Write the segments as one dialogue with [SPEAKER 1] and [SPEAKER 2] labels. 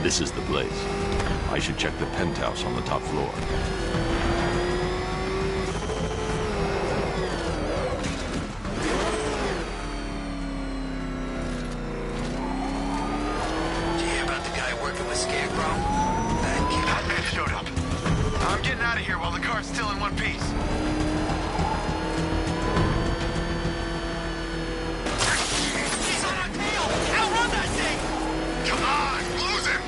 [SPEAKER 1] This is the place. I should check the penthouse on the top floor.
[SPEAKER 2] Did you hear about the guy working with Scarecrow? That kid showed up. I'm getting out of here while the car's still in one piece. He's on our tail! Outrun that thing! Come on, lose him!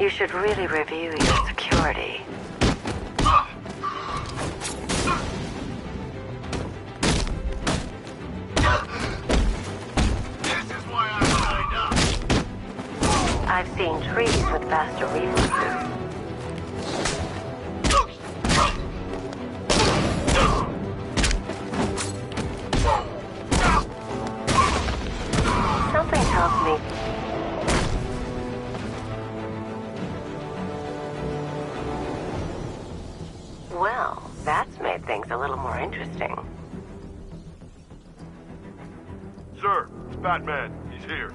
[SPEAKER 3] You should really review your security.
[SPEAKER 2] This is why I signed up.
[SPEAKER 3] I've seen trees with faster reflexes. Something tells me well, that's made things a little more interesting.
[SPEAKER 4] Sir, it's Batman. He's here.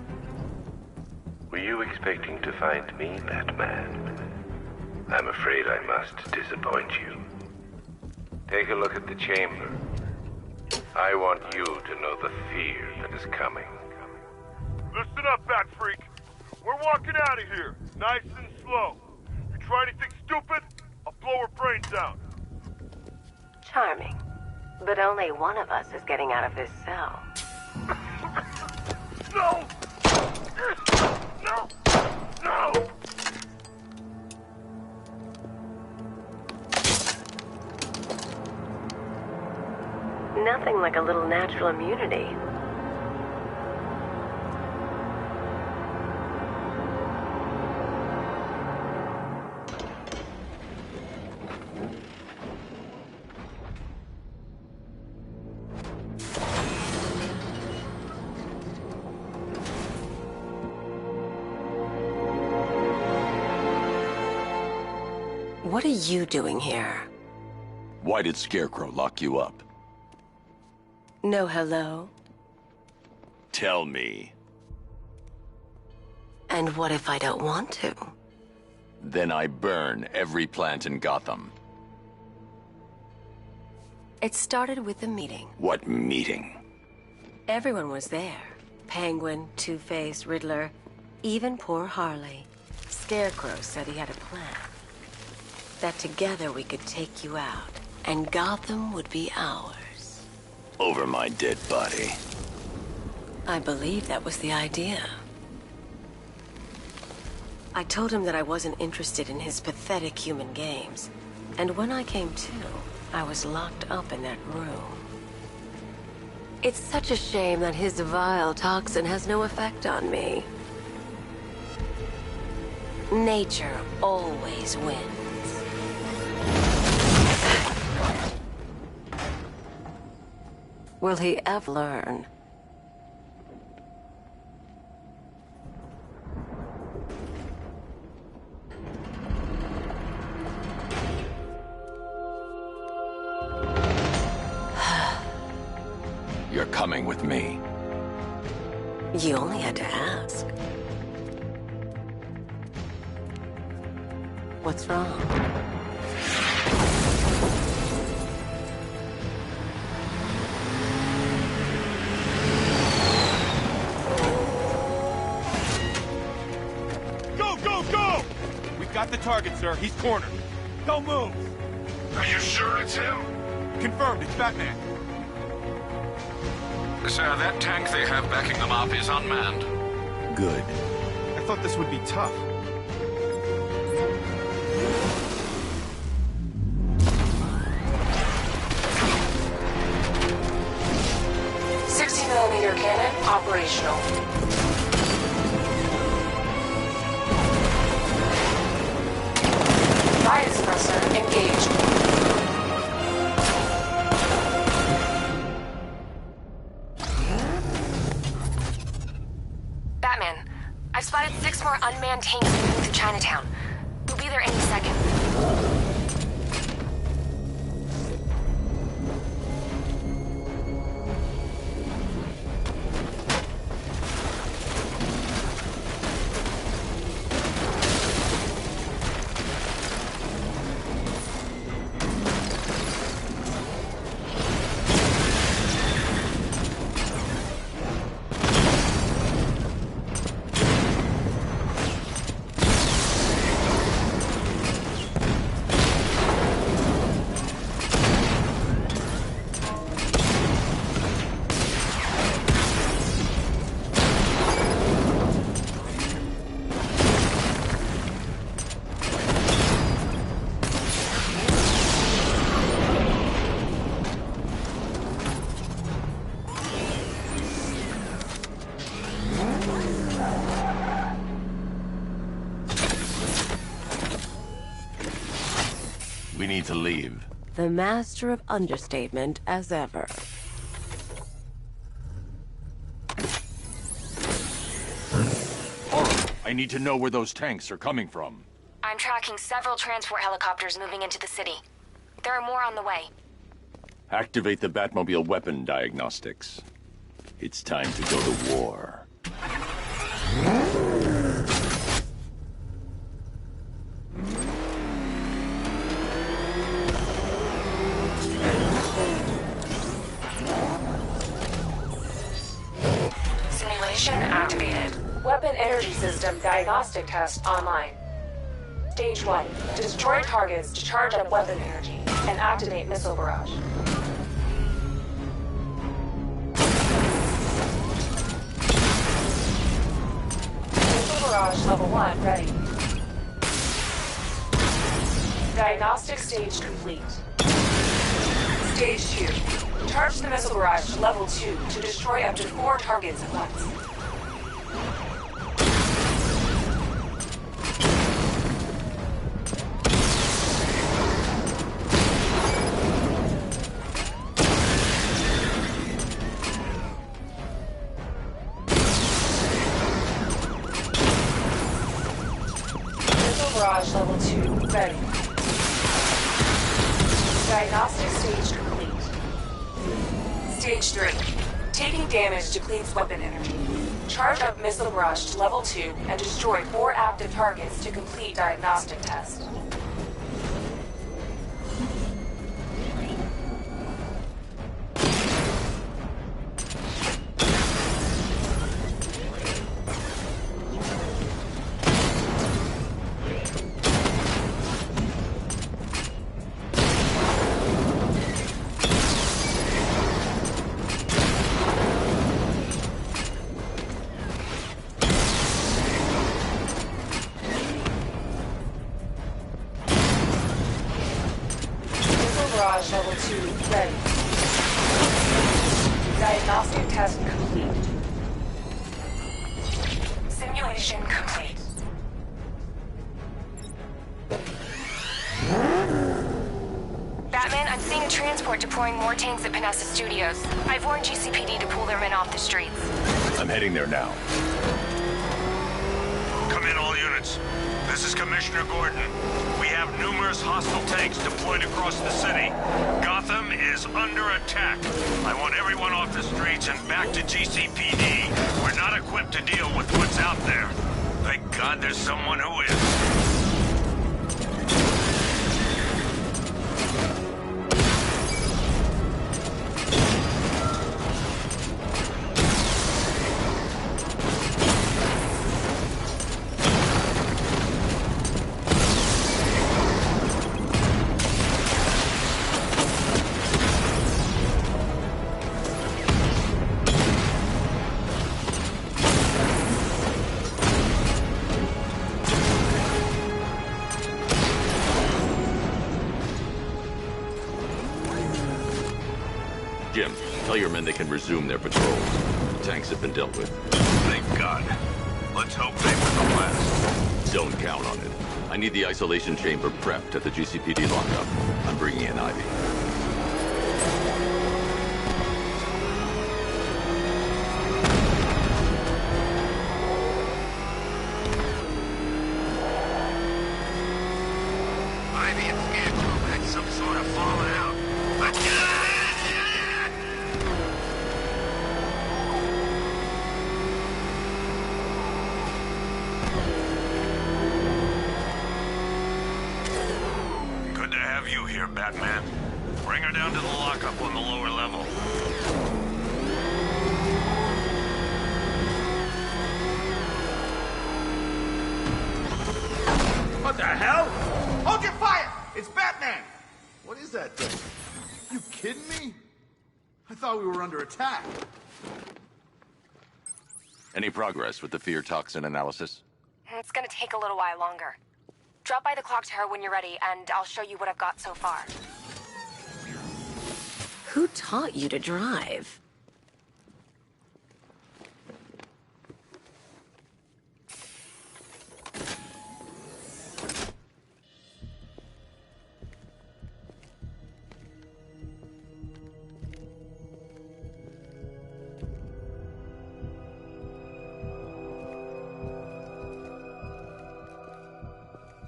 [SPEAKER 5] Were you expecting to find me, Batman? I'm afraid I must disappoint you. Take a look at the chamber. I want you to know the fear that is coming.
[SPEAKER 4] Listen up, Bat Freak. We're walking out of here, nice and slow. You try anything stupid, I'll blow her brains out.
[SPEAKER 3] Charming. But only one of us is getting out of this cell.
[SPEAKER 4] No! No! No!
[SPEAKER 3] Nothing like a little natural immunity. What are you doing here?
[SPEAKER 1] Why did Scarecrow lock you up?
[SPEAKER 3] No hello?
[SPEAKER 1] Tell me.
[SPEAKER 3] And what if I don't want to?
[SPEAKER 1] Then I burn every plant in Gotham.
[SPEAKER 3] It started with a meeting.
[SPEAKER 1] What meeting?
[SPEAKER 3] Everyone was there. Penguin, Two-Face, Riddler, even poor Harley. Scarecrow said he had a plan. That together we could take you out, and Gotham would be ours.
[SPEAKER 1] Over my dead body.
[SPEAKER 3] I believe that was the idea. I told him that I wasn't interested in his pathetic human games. And when I came to, I was locked up in that room. It's such a shame that his vile toxin has no effect on me. Nature always wins. Will he ever learn?
[SPEAKER 1] You're coming with me.
[SPEAKER 3] You only had to ask. What's wrong?
[SPEAKER 4] Go, go, go!
[SPEAKER 6] We've got the target, sir. He's cornered.
[SPEAKER 4] Don't move.
[SPEAKER 2] Are you sure it's him?
[SPEAKER 6] Confirmed, it's Batman.
[SPEAKER 7] Sir, that tank they have backing them up is unmanned.
[SPEAKER 1] Good.
[SPEAKER 6] I thought this would be tough.
[SPEAKER 3] .60mm cannon operational. Riot suppressor engaged.
[SPEAKER 8] Batman, I've spotted 6 more unmanned tanks moving through Chinatown. We'll be there any second.
[SPEAKER 1] We need to leave.
[SPEAKER 3] The master of understatement as ever.
[SPEAKER 6] I need to know where those tanks are coming from.
[SPEAKER 8] I'm tracking several transport helicopters moving into the city. There are more on the way.
[SPEAKER 1] Activate the Batmobile weapon diagnostics. It's time to go to war.
[SPEAKER 3] Simulation activated. Weapon energy system diagnostic test online. Stage 1. Destroy targets to charge up weapon energy and activate missile barrage. Missile barrage level 1 ready. Diagnostic stage complete. Stage 2. Charge the missile barrage to level 2 to destroy up to 4 targets at once. Barrage level 2 ready. Diagnostic stage complete. Stage 3. Taking damage depletes weapon energy. Charge up missile barrage to level 2 and destroy 4 active targets to complete diagnostic test. Barrage level 2 ready. Diagnostic test complete. Simulation complete.
[SPEAKER 8] Batman, I'm seeing a transport deploying more tanks at Panessa Studios. I've warned GCPD to pull their men off the streets.
[SPEAKER 1] I'm heading there now.
[SPEAKER 4] Come in, all units. This is Commissioner Gordon. We have numerous hostile tanks deployed across the city. Gotham is under attack. I want everyone off
[SPEAKER 9] off the streets and back to GCPD. We're not equipped to deal with what's out there. Thank God there's someone who is.
[SPEAKER 1] Jim, tell your men they can resume their patrols. The tanks have been dealt with.
[SPEAKER 9] Thank God. Let's hope they were the last.
[SPEAKER 1] Don't count on it. I need the isolation chamber prepped at the GCPD lockup. I'm bringing in Ivy.
[SPEAKER 2] Ivy and Scarecrow had some sort of falling out.
[SPEAKER 9] Good to have you here, Batman. Bring her down to the lockup on the lower level.
[SPEAKER 2] What the hell? Hold your fire! It's Batman!
[SPEAKER 10] What is that thing? You kidding me? I thought we were under attack.
[SPEAKER 1] Any progress with the fear toxin analysis?
[SPEAKER 8] It's gonna take a little while longer. Drop by the clock tower when you're ready, and I'll show you what I've got so far.
[SPEAKER 3] Who taught you to drive?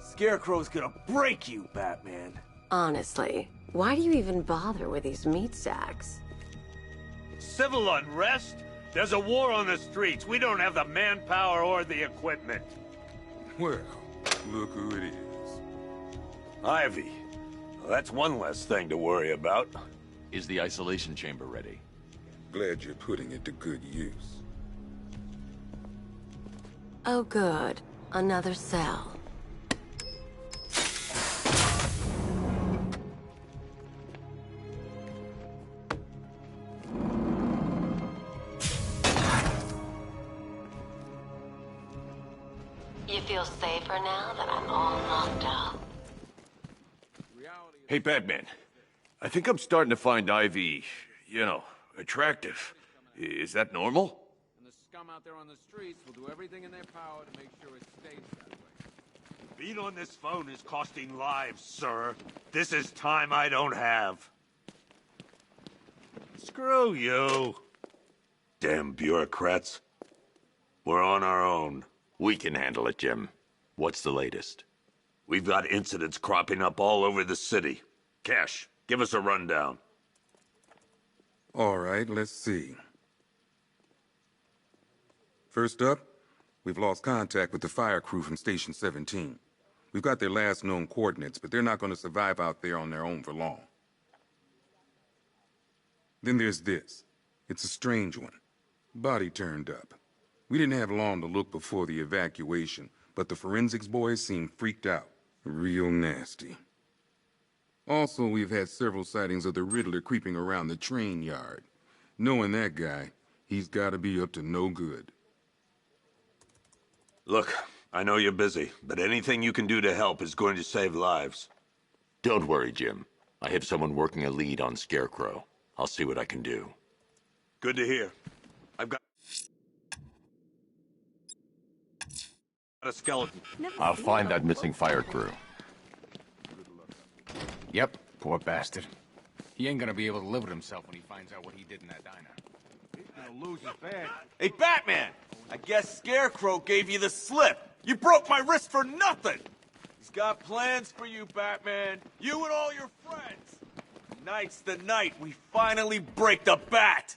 [SPEAKER 11] Scarecrow's gonna break you, Batman.
[SPEAKER 3] Honestly, why do you even bother with these meat sacks?
[SPEAKER 9] Civil unrest? There's a war on the streets. We don't have the manpower or the equipment.
[SPEAKER 12] Well, look who it is.
[SPEAKER 9] Ivy. Well, that's one less thing to worry about.
[SPEAKER 1] Is the isolation chamber ready?
[SPEAKER 12] Glad you're putting it to good use.
[SPEAKER 3] Oh, good. Another cell. You feel safer now that I'm all knocked out?
[SPEAKER 9] Hey, Batman. I think I'm starting to find Ivy, attractive. Is that normal?
[SPEAKER 13] And the scum out there on the streets will do everything in their power to make sure it stays that way.
[SPEAKER 9] Being on this phone is costing lives, sir. This is time I don't have. Screw you. Damn bureaucrats. We're on our own.
[SPEAKER 1] We can handle it, Jim. What's the latest?
[SPEAKER 9] We've got incidents cropping up all over the city. Cash, give us a rundown.
[SPEAKER 12] All right, let's see. First up, we've lost contact with the fire crew from Station 17. We've got their last known coordinates, but they're not going to survive out there on their own for long. Then there's this. It's a strange one. Body turned up. We didn't have long to look before the evacuation, but the forensics boys seemed freaked out. Real nasty. Also, we've had several sightings of the Riddler creeping around the train yard. Knowing that guy, he's got to be up to no good.
[SPEAKER 9] Look, I know you're busy, but anything you can do to help is going to save lives.
[SPEAKER 1] Don't worry, Jim. I have someone working a lead on Scarecrow. I'll see what I can do.
[SPEAKER 9] Good to hear. I've got a skeleton.
[SPEAKER 1] I'll find that missing fire crew.
[SPEAKER 13] Yep, poor bastard. He ain't gonna be able to live with himself when he finds out what he did in that diner. He's gonna lose his badge.
[SPEAKER 11] Hey, Batman! I guess Scarecrow gave you the slip. You broke my wrist for nothing! He's got plans for you, Batman. You and all your friends. Tonight's the night we finally break the bat.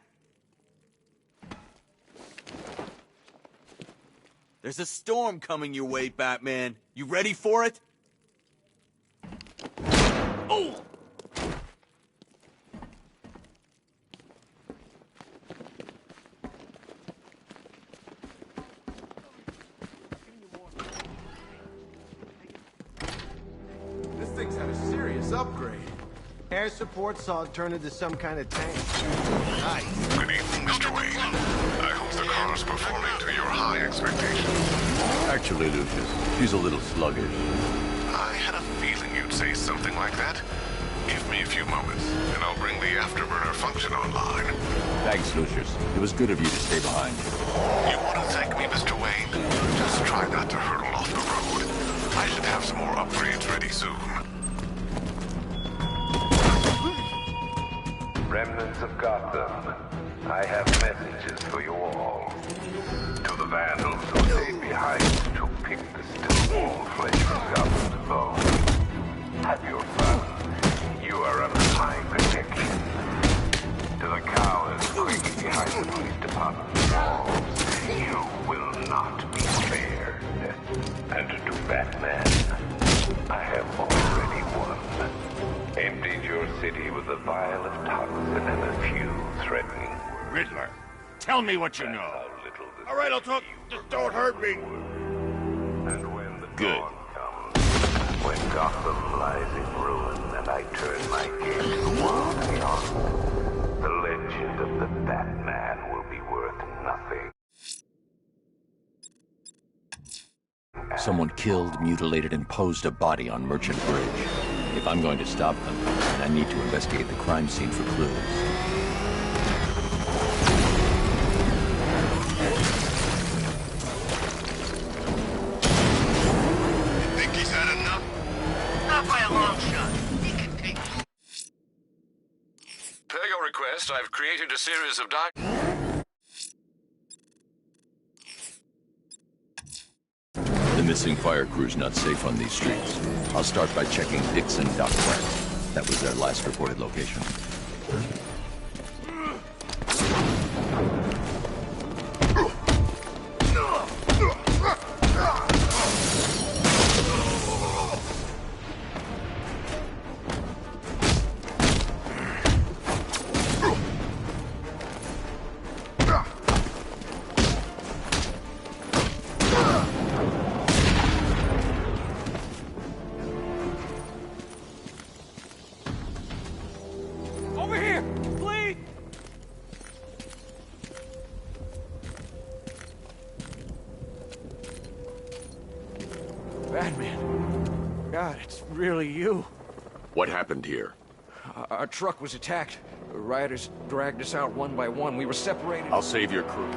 [SPEAKER 11] There's a storm coming your way, Batman. You ready for it? Oh!
[SPEAKER 10] This thing's had a serious upgrade.
[SPEAKER 14] Air support saw it turn into some kind of tank.
[SPEAKER 10] Nice.
[SPEAKER 15] Good evening, Mr. Wayne. I hope the car's performing to your high expectations.
[SPEAKER 1] Actually, Lucius, she's a little sluggish.
[SPEAKER 15] I had a feeling you'd say something like that. Give me a few moments, and I'll bring the afterburner function online.
[SPEAKER 1] Thanks, Lucius. It was good of you to stay behind.
[SPEAKER 15] You want to thank me, Mr. Wayne? Just try not to hurtle off the road. I should have some more upgrades ready soon.
[SPEAKER 5] Remnants of Gotham, I have messages for you all. To the vandals who stayed behind to pick the still warm flesh from Gotham's bones. Have your fun. You are under my protection. To the cowards creeping behind the police department's walls, you will not be spared. And to Batman, I have already won. Emptied your city with a vial of toxin and a few threatening words.
[SPEAKER 9] Riddler, tell me what you know. All right, I'll talk. Just don't hurt me.
[SPEAKER 5] And when the
[SPEAKER 1] Good.
[SPEAKER 5] dawn comes, when Gotham lies in ruin and I turn my gaze to the world beyond, the legend of the Batman will be worth nothing.
[SPEAKER 1] Someone killed, mutilated, and posed a body on Merchant Bridge. If I'm going to stop them, then I need to investigate the crime scene for clues.
[SPEAKER 15] Think he's had enough?
[SPEAKER 2] Not by a long shot. He can take...
[SPEAKER 7] Per your request, I've created a series of
[SPEAKER 1] The missing fire crew's not safe on these streets. I'll start by checking Dixon Dock Plant. That was their last reported location.
[SPEAKER 11] Over here! Please!
[SPEAKER 14] Batman. God, it's really you.
[SPEAKER 1] What happened here?
[SPEAKER 14] Our truck was attacked. The rioters dragged us out one by one. We were separated.
[SPEAKER 1] I'll save your crew.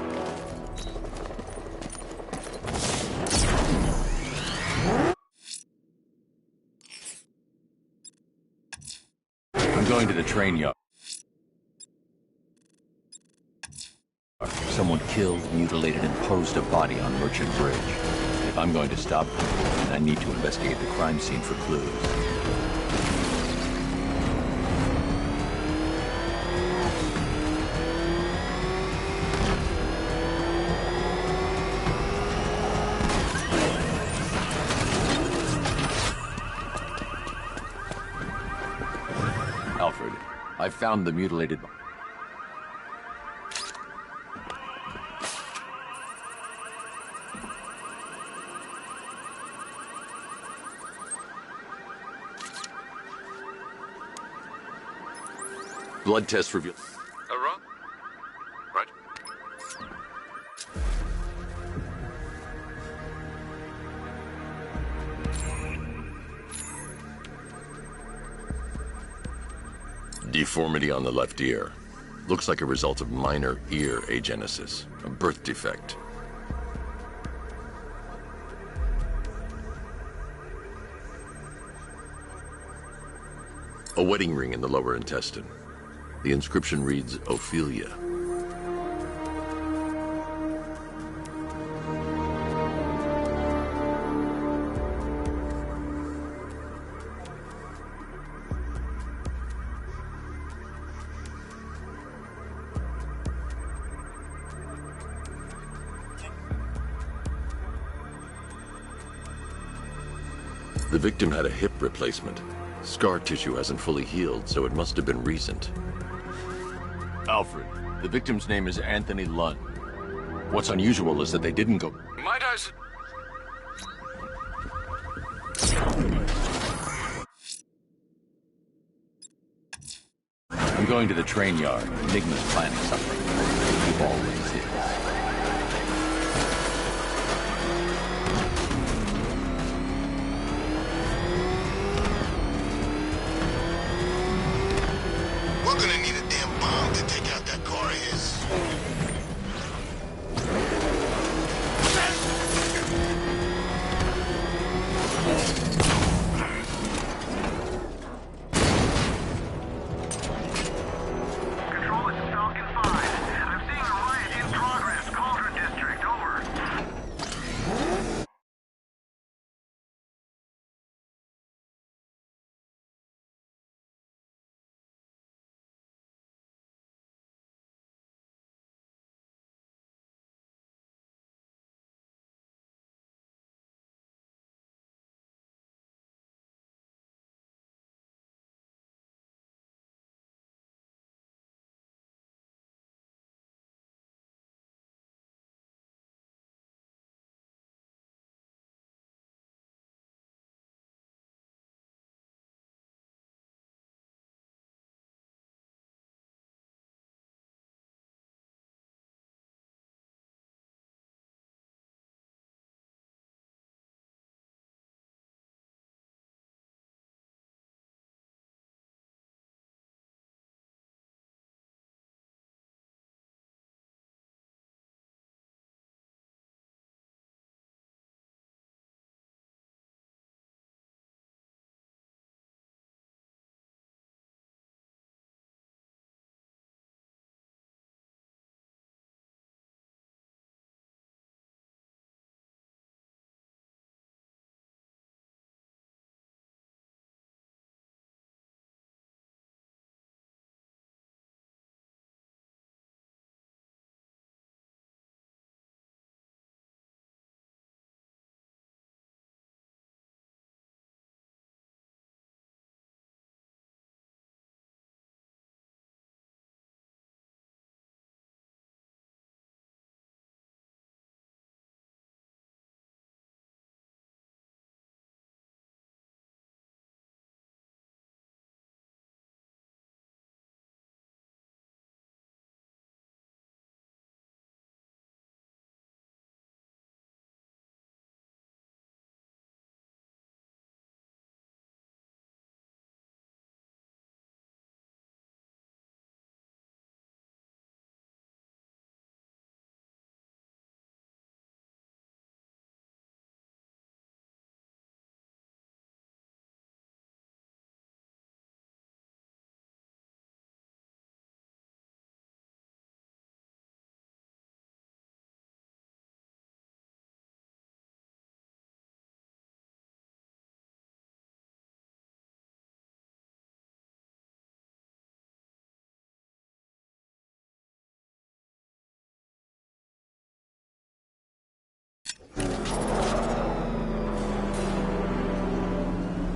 [SPEAKER 1] I'm going to the train yard. Someone killed, mutilated, and posed a body on Merchant Bridge. If I'm going to stop them, then I need to investigate the crime scene for clues. Alfred, I found the mutilated... Blood test reveal...
[SPEAKER 7] Right.
[SPEAKER 1] Deformity on the left ear. Looks like a result of minor ear agenesis, a birth defect. A wedding ring in the lower intestine. The inscription reads, Ophelia. The victim had a hip replacement. Scar tissue hasn't fully healed, so it must have been recent. Alfred, the victim's name is Anthony Lunn. What's unusual is that they didn't go...
[SPEAKER 7] Might I...
[SPEAKER 1] I'm going to the train yard. Enigma's planning something. He always is.
[SPEAKER 2] We're gonna need a damn bomb to take out that car of his.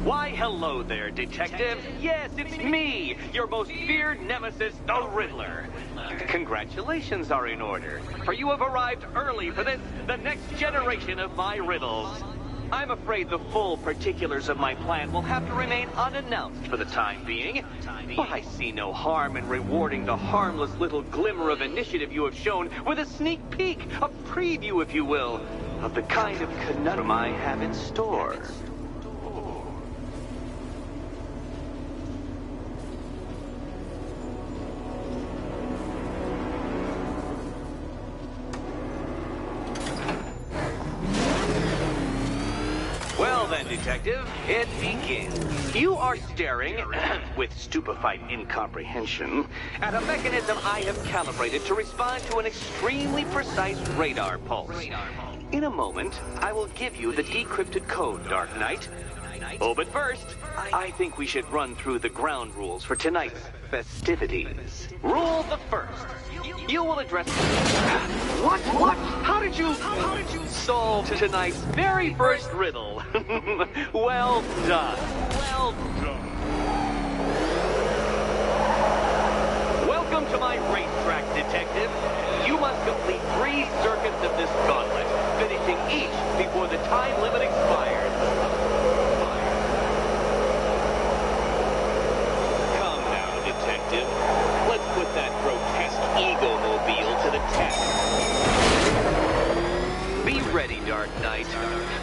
[SPEAKER 16] Why, hello there, detective. Yes, it's me, your most feared nemesis, the Riddler. Congratulations are in order, for you have arrived early for this, the next generation of my riddles. I'm afraid the full particulars of my plan will have to remain unannounced for the time being, but I see no harm in rewarding the harmless little glimmer of initiative you have shown with a sneak peek, a preview, if you will, of the kind of conundrum I have in store. Detective, it begins. You are staring, with stupefied incomprehension, at a mechanism I have calibrated to respond to an extremely precise radar pulse. In a moment, I will give you the decrypted code, Dark Knight. Oh, but first, I think we should run through the ground rules for tonight's festivities. Rule the first. You will address... What? How did you solve tonight's very first riddle? Well done. Well done. Welcome to my racetrack, Detective. You must complete 3 circuits of this gauntlet, finishing each before the time limit expires. Come now, Detective. Let's put that grotesque ego-mobile to the test. Be ready, Dark Knight.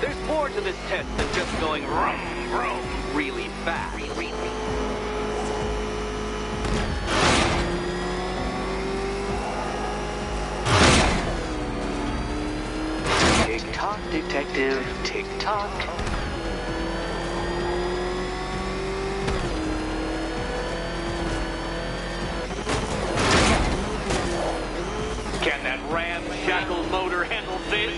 [SPEAKER 16] There's more to this test than just going vroom, vroom really fast. Tick-tock, Detective. Tick-tock. Can that ramshackle motor handle this?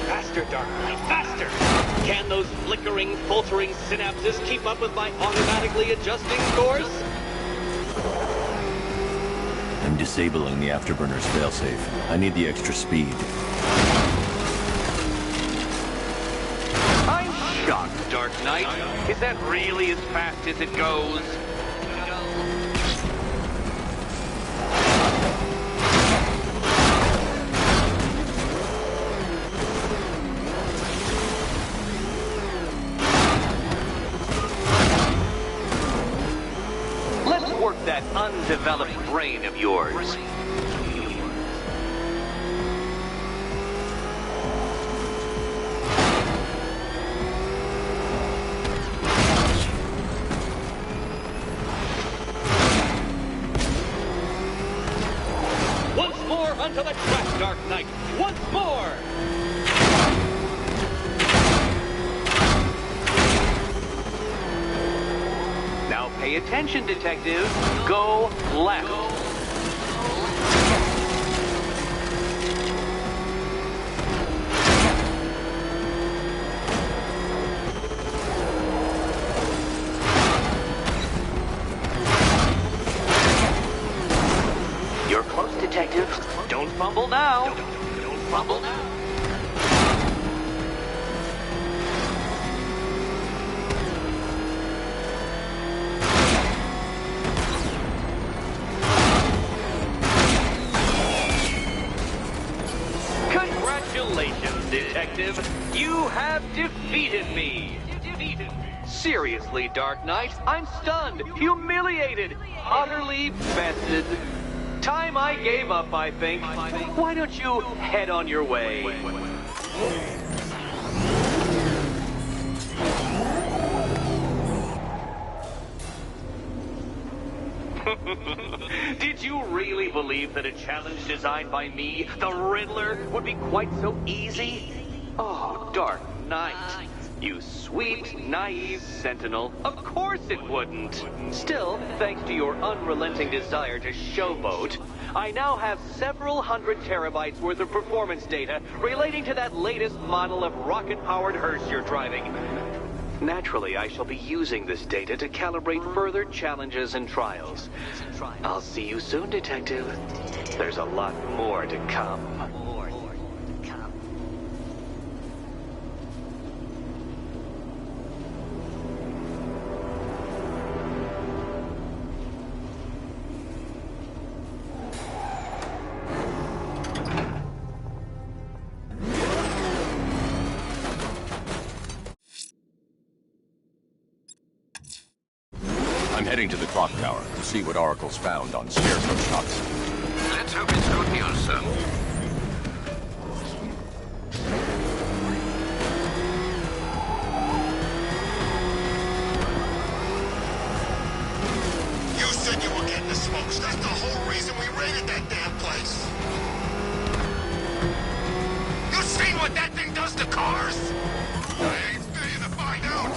[SPEAKER 16] Faster, Dark Knight, faster! Can those flickering, faltering synapses keep up with my automatically adjusting scores?
[SPEAKER 1] I'm disabling the afterburner's failsafe. I need the extra speed.
[SPEAKER 16] I'm shocked, Dark Knight. Is that really as fast as it goes? Let's work that undeveloped brain of yours. Once more onto the track, Dark Knight. Once more! Now pay attention, Detective. Go left. You're close, Detective. Don't fumble now. Don't fumble now. Congratulations, Detective. You have defeated me. Seriously, Dark Knight, I'm stunned, humiliated, utterly bested. Time I gave up, I think. Why don't you head on your way? Did you really believe that a challenge designed by me, the Riddler, would be quite so easy? Oh, Dark Knight. You sweet, naive sentinel. Of course it wouldn't. Still, thanks to your unrelenting desire to showboat, I now have several hundred terabytes worth of performance data relating to that latest model of rocket-powered hearse you're driving. Naturally, I shall be using this data to calibrate further challenges and trials. I'll see you soon, Detective. There's a lot more to come.
[SPEAKER 1] I'm heading to the clock tower to see what Oracle's found on Scarecrow shots.
[SPEAKER 7] Let's hope it's good news, sir.
[SPEAKER 2] You said you were getting the smokes. That's the whole reason we raided that damn place. You seen what that thing does to cars? I ain't staying to find out.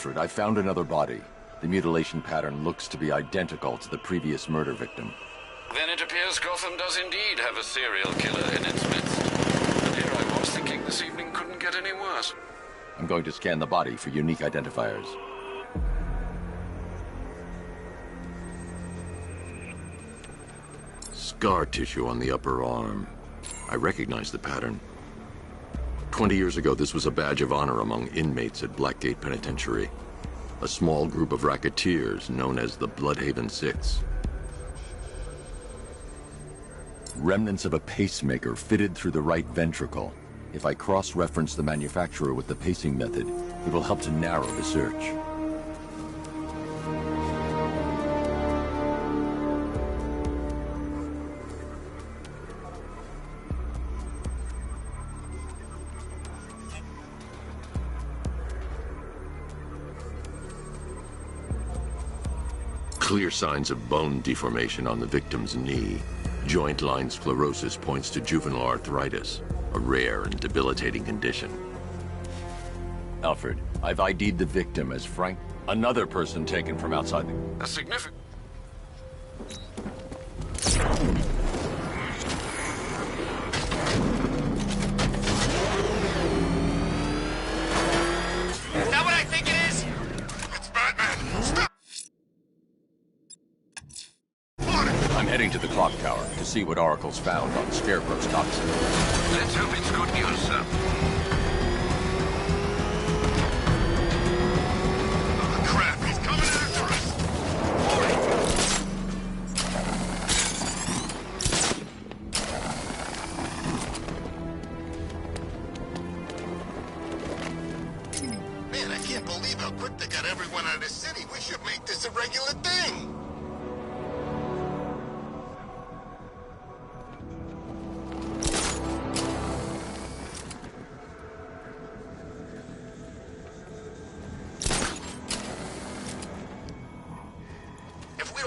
[SPEAKER 1] Alfred, I found another body. The mutilation pattern looks to be identical to the previous murder victim.
[SPEAKER 7] Then it appears Gotham does indeed have a serial killer in its midst. And here I was thinking this evening couldn't get any worse.
[SPEAKER 1] I'm going to scan the body for unique identifiers. Scar tissue on the upper arm. I recognize the pattern. 20 years ago, this was a badge of honor among inmates at Blackgate Penitentiary. A small group of racketeers known as the Bloodhaven Six. Remnants of a pacemaker fitted through the right ventricle. If I cross-reference the manufacturer with the pacing method, it will help to narrow the search. Clear signs of bone deformation on the victim's knee. Joint line sclerosis points to juvenile arthritis, a rare and debilitating condition. Alfred, I've ID'd the victim as Frank, another person taken from outside the...
[SPEAKER 7] A significant...
[SPEAKER 2] Is that what I think it is? It's Batman! Stop!
[SPEAKER 1] I'm heading to the clock tower to see what Oracle's found on Scarecrow's toxin.
[SPEAKER 7] Let's hope it's good news, sir.
[SPEAKER 2] Oh, crap! He's coming after us! Man, I can't believe how quick they got everyone out of the city. We should make this a regular thing!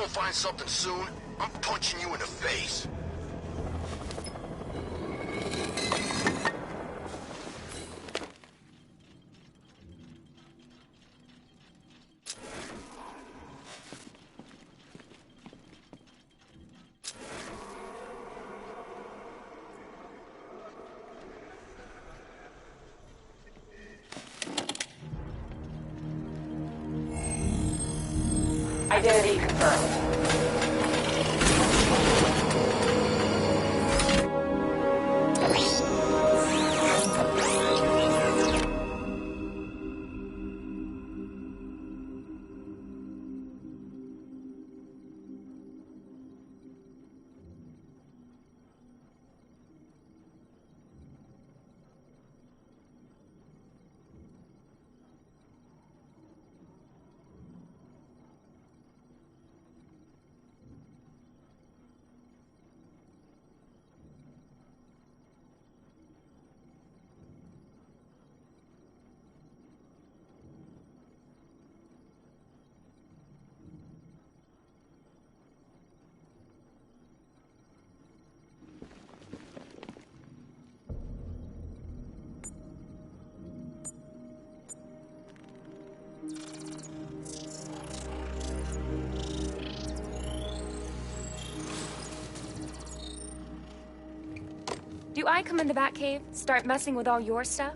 [SPEAKER 2] Find something soon, I'm punching you in the face.
[SPEAKER 8] Identity confirmed. Do I come in the Batcave, start messing with all your stuff?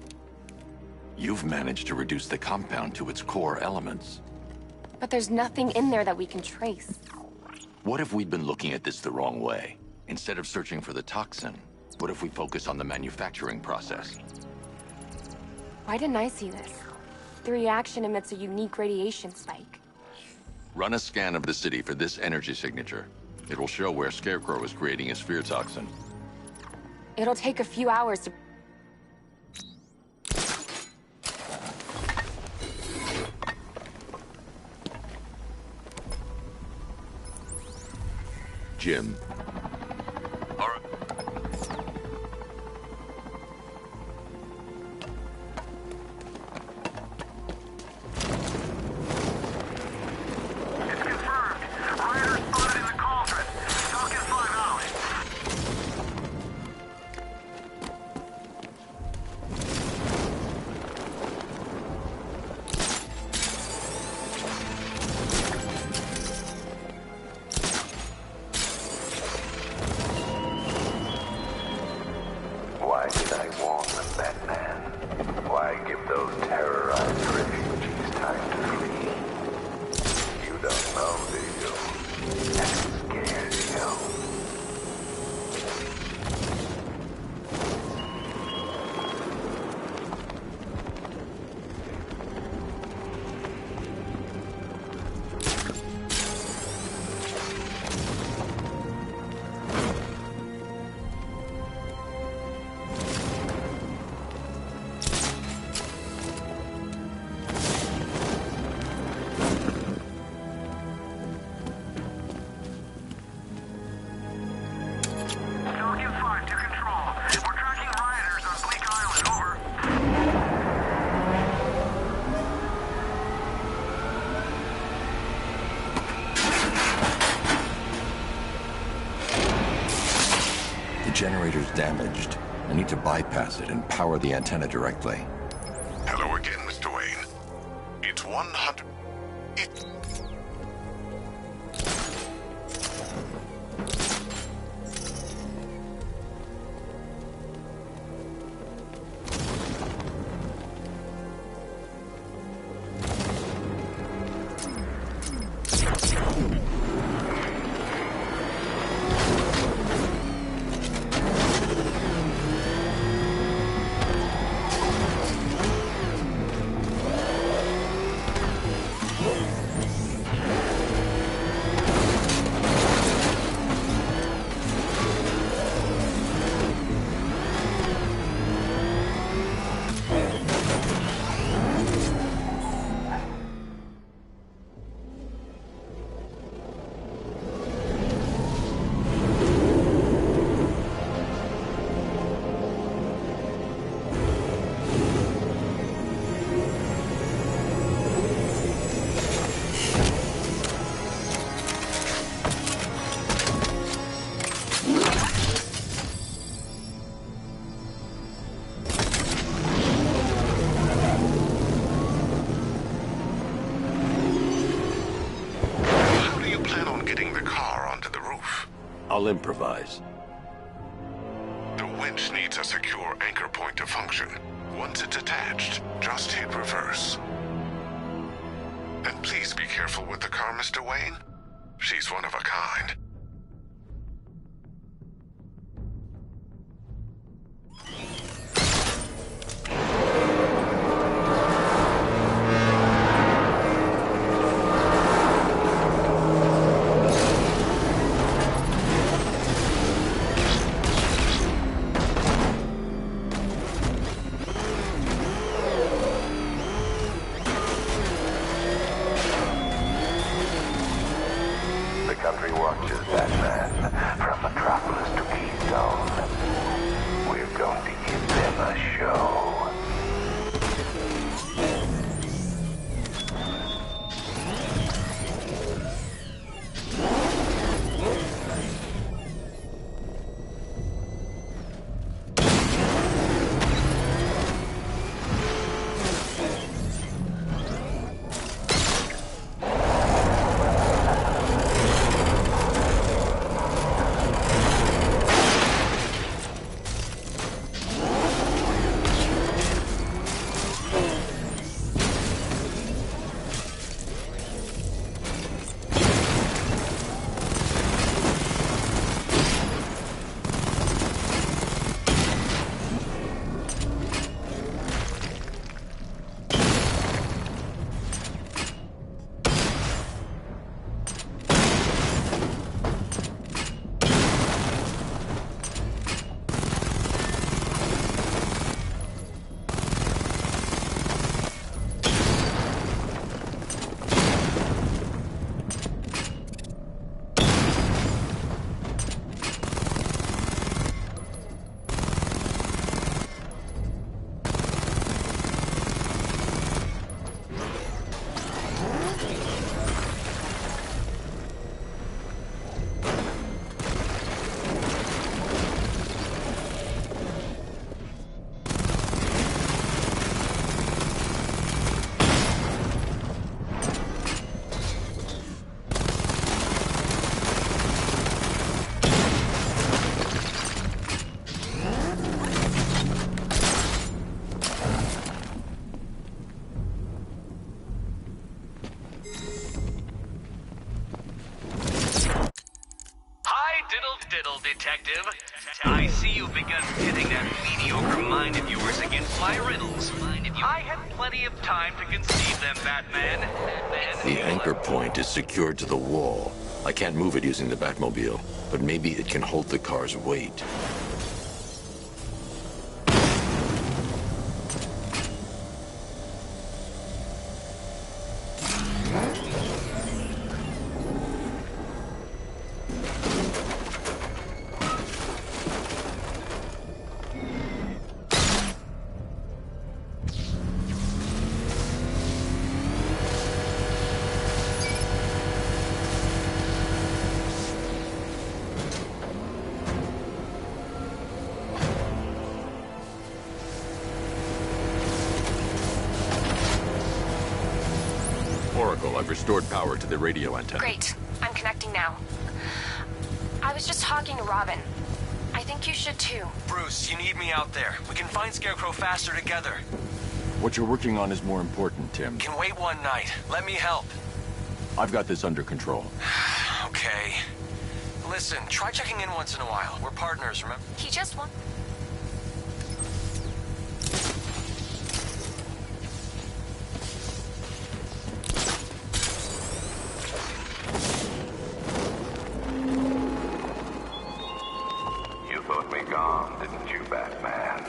[SPEAKER 1] You've managed to reduce the compound to its core elements.
[SPEAKER 8] But there's nothing in there that we can trace.
[SPEAKER 1] What if we've been looking at this the wrong way? Instead of searching for the toxin, what if we focus on the manufacturing process?
[SPEAKER 8] Why didn't I see this? The reaction emits a unique radiation spike.
[SPEAKER 1] Run a scan of the city for this energy signature. It will show where Scarecrow is creating his fear toxin.
[SPEAKER 8] It'll take a few hours to...
[SPEAKER 1] Jim.
[SPEAKER 9] All right.
[SPEAKER 2] It's confirmed. Rider spotted in the cauldron. Talk in 5 hours.
[SPEAKER 1] generator's damaged. I need to bypass it and power the antenna directly.
[SPEAKER 15] Hello again, Mr. Wayne. It's 100...
[SPEAKER 1] I'll improvise.
[SPEAKER 15] The winch needs a secure anchor point to function. Once it's attached, just hit reverse. And please be careful with the car, Mr. Wayne. She's one of a kind.
[SPEAKER 16] Detective. I see you've begun pitting that mediocre mind of yours against my riddles. I had plenty of time to conceive them, Batman.
[SPEAKER 1] The anchor point is secured to the wall. I can't move it using the Batmobile, but maybe it can hold the car's weight. Sparkle, I've restored power to the radio antenna.
[SPEAKER 8] Great. I'm connecting now. I was just talking to Robin. I think you should too.
[SPEAKER 17] Bruce, you need me out there. We can find Scarecrow faster together.
[SPEAKER 1] What you're working on is more important, Tim.
[SPEAKER 17] Can wait one night. Let me help.
[SPEAKER 1] I've got this under control.
[SPEAKER 17] Okay. Listen, try checking in once in a while. We're partners, remember?
[SPEAKER 8] He just won.
[SPEAKER 5] You thought me gone, didn't you, Batman?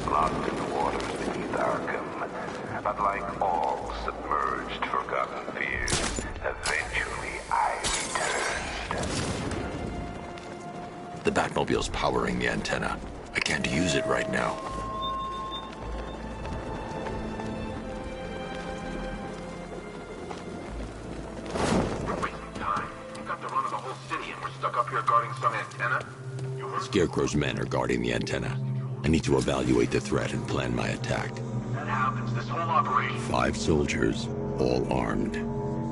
[SPEAKER 5] Locked in the waters beneath Arkham. But like all submerged, forgotten fears, eventually I returned.
[SPEAKER 1] The Batmobile's powering the antenna. I can't use it right now.
[SPEAKER 18] We're wasting time. We've got the run of the whole city and we're stuck up here guarding some antenna.
[SPEAKER 1] Scarecrow's men are guarding the antenna. I need to evaluate the threat and plan my attack.
[SPEAKER 18] That happens, this whole operation.
[SPEAKER 1] 5 soldiers, all armed.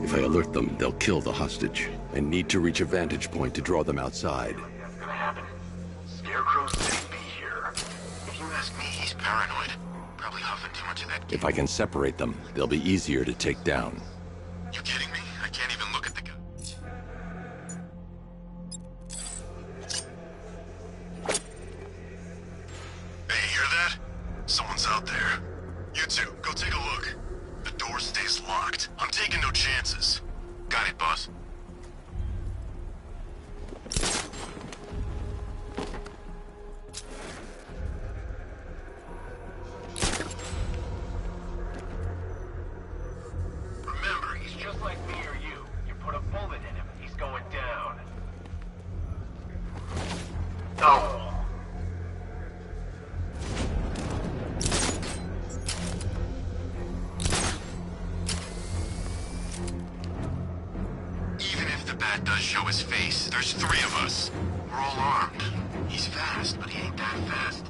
[SPEAKER 1] If I alert them, they'll kill the hostage. I need to reach a vantage point to draw them outside.
[SPEAKER 18] That's gonna happen. Scarecrow City be here. If you ask me, he's paranoid. Probably huffing too much of that.
[SPEAKER 1] If I can separate them, they'll be easier to take down.
[SPEAKER 18] You kidding me? I can't even look at the guy. Hey, hear that? Someone's out there. You two, go take a look. The door stays locked. I'm taking no chances. Got it, boss. Remember, he's just like me or you. You put a bullet in him, he's going down. Oh! Even if the bat does show his face, there's 3 of us. We're all armed. He's fast, but he ain't that fast.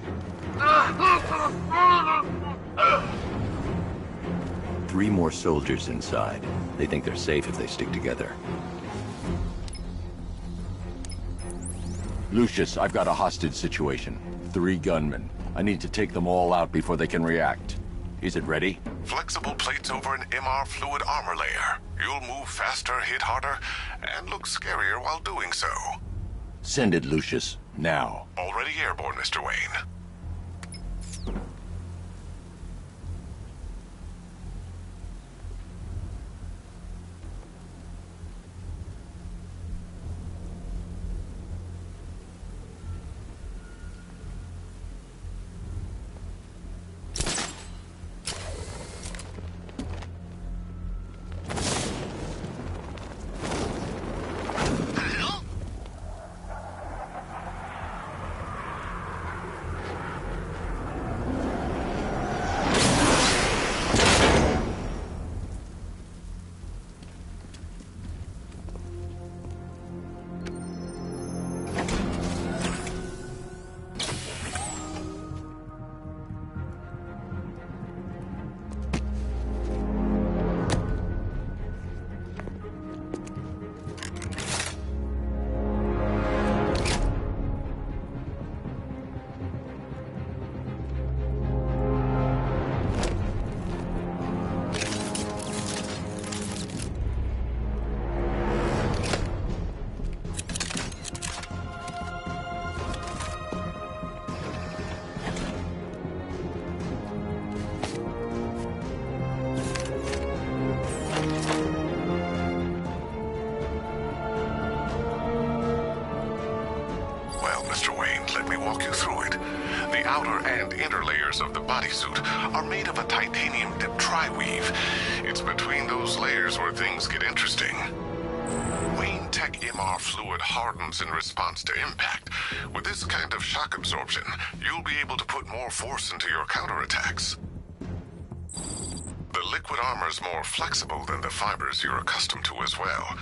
[SPEAKER 1] 3 more soldiers inside. They think they're safe if they stick together. Lucius, I've got a hostage situation. 3 gunmen. I need to take them all out before they can react. Is it ready?
[SPEAKER 15] Flexible plates over an MR fluid armor layer. You'll move faster, hit harder, and look scarier while doing so.
[SPEAKER 1] Send it, Lucius. Now.
[SPEAKER 15] Already airborne, Mr. Wayne. Of the bodysuit are made of a titanium dip tri-weave. It's between those layers where things get interesting. Wayne Tech MR fluid hardens in response to impact. With this kind of shock absorption, you'll be able to put more force into your counterattacks. The liquid armor's more flexible than the fibers you're accustomed to as well.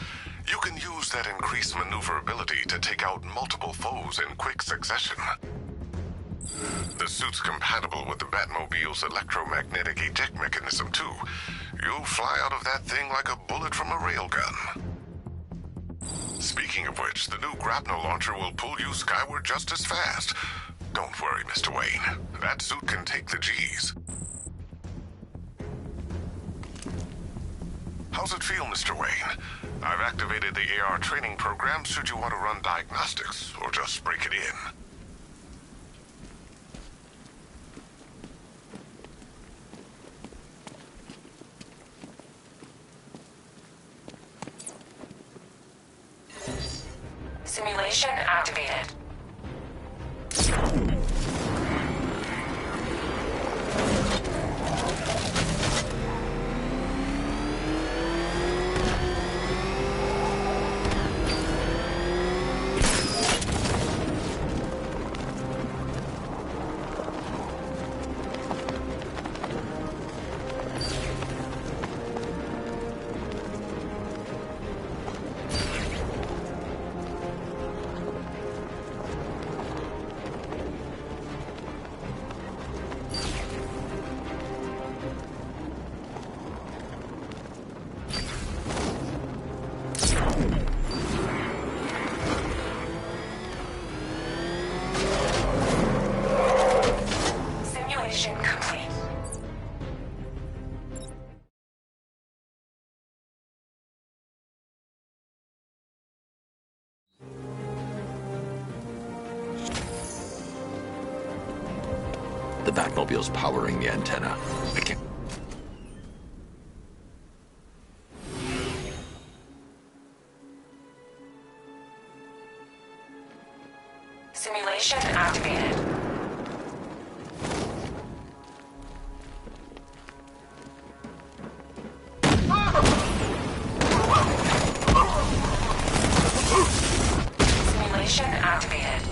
[SPEAKER 15] You can use that increased maneuverability to take out multiple foes in quick succession. The suit's compatible with the Batmobile's electromagnetic eject mechanism, too. You'll fly out of that thing like a bullet from a railgun. Speaking of which, the new grapnel launcher will pull you skyward just as fast. Don't worry, Mr. Wayne. That suit can take the G's. How's it feel, Mr. Wayne? I've activated the AR training program should you want to run diagnostics, or just break it in.
[SPEAKER 8] Simulation activated.
[SPEAKER 1] The Batmobile's powering the antenna. I can't...
[SPEAKER 8] Simulation activated. Simulation activated.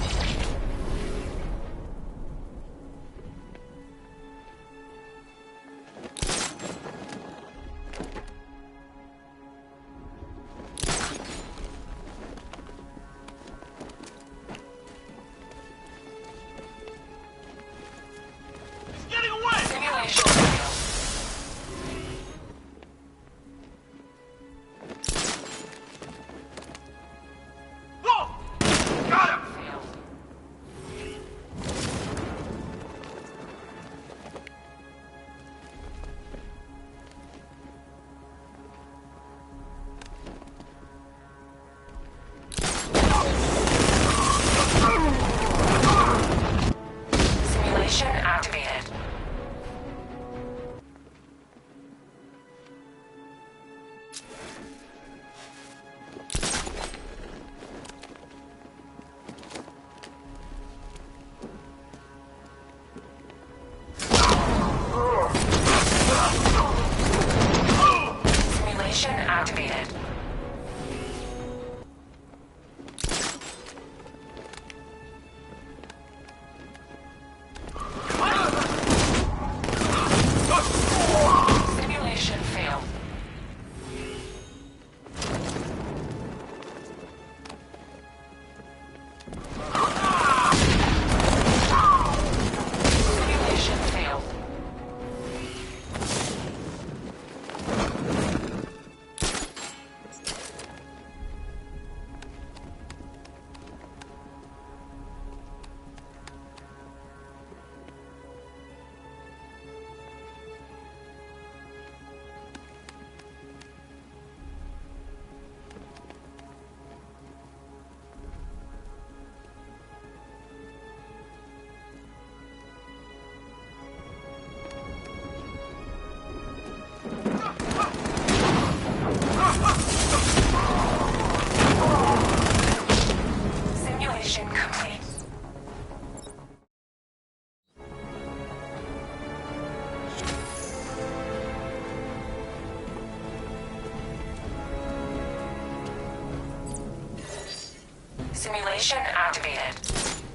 [SPEAKER 8] Simulation activated.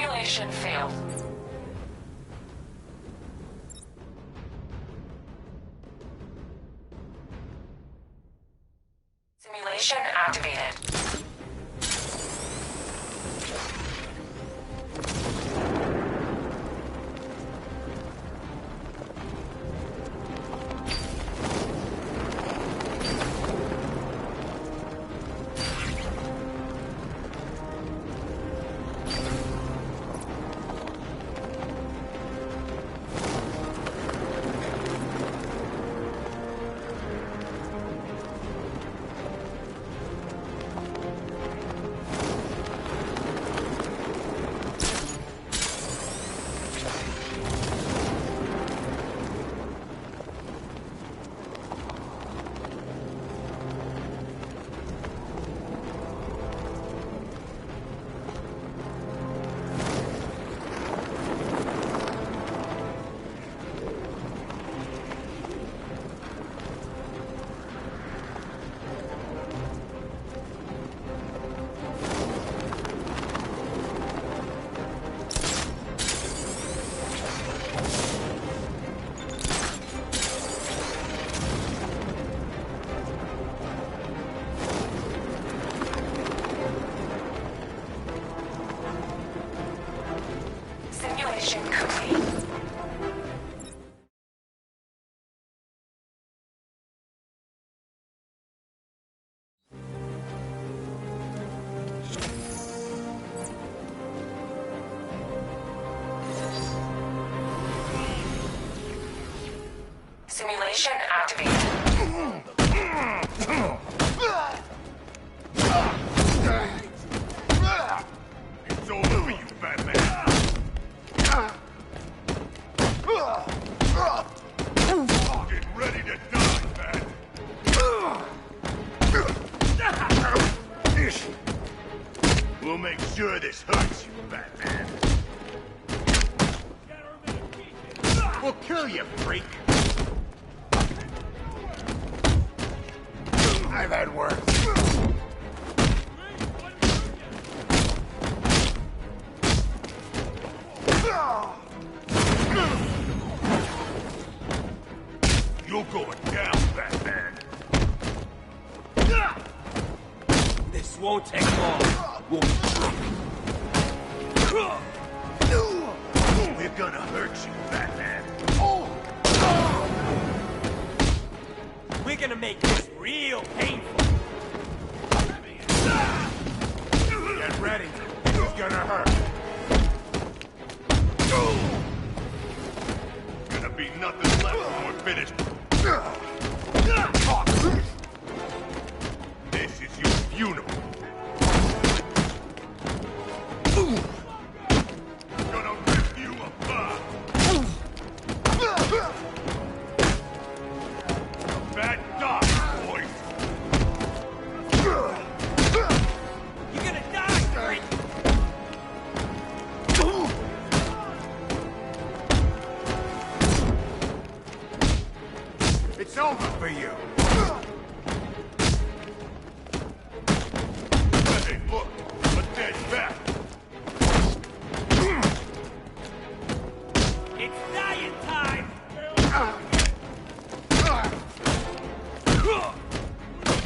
[SPEAKER 8] Simulation failed. Simulation activated. Simulation complete. Simulation activated.
[SPEAKER 4] It's over for you, Batman. Get ready to die, man. We'll make sure this hurts you, Batman. We'll kill you, freak. I've had worse. You're going down, Batman.
[SPEAKER 11] This won't take long. We'll be through.
[SPEAKER 4] We're gonna hurt you, Batman.
[SPEAKER 11] We're gonna make this real painful.
[SPEAKER 4] Get ready. This is gonna hurt. Gonna be nothing left when we're finished. This is your funeral. Gonna rip you apart. Bad dog, boys.
[SPEAKER 11] You're gonna die, Frank!
[SPEAKER 4] It's over for you. Hey, look, a dead bat.
[SPEAKER 11] It's dying time!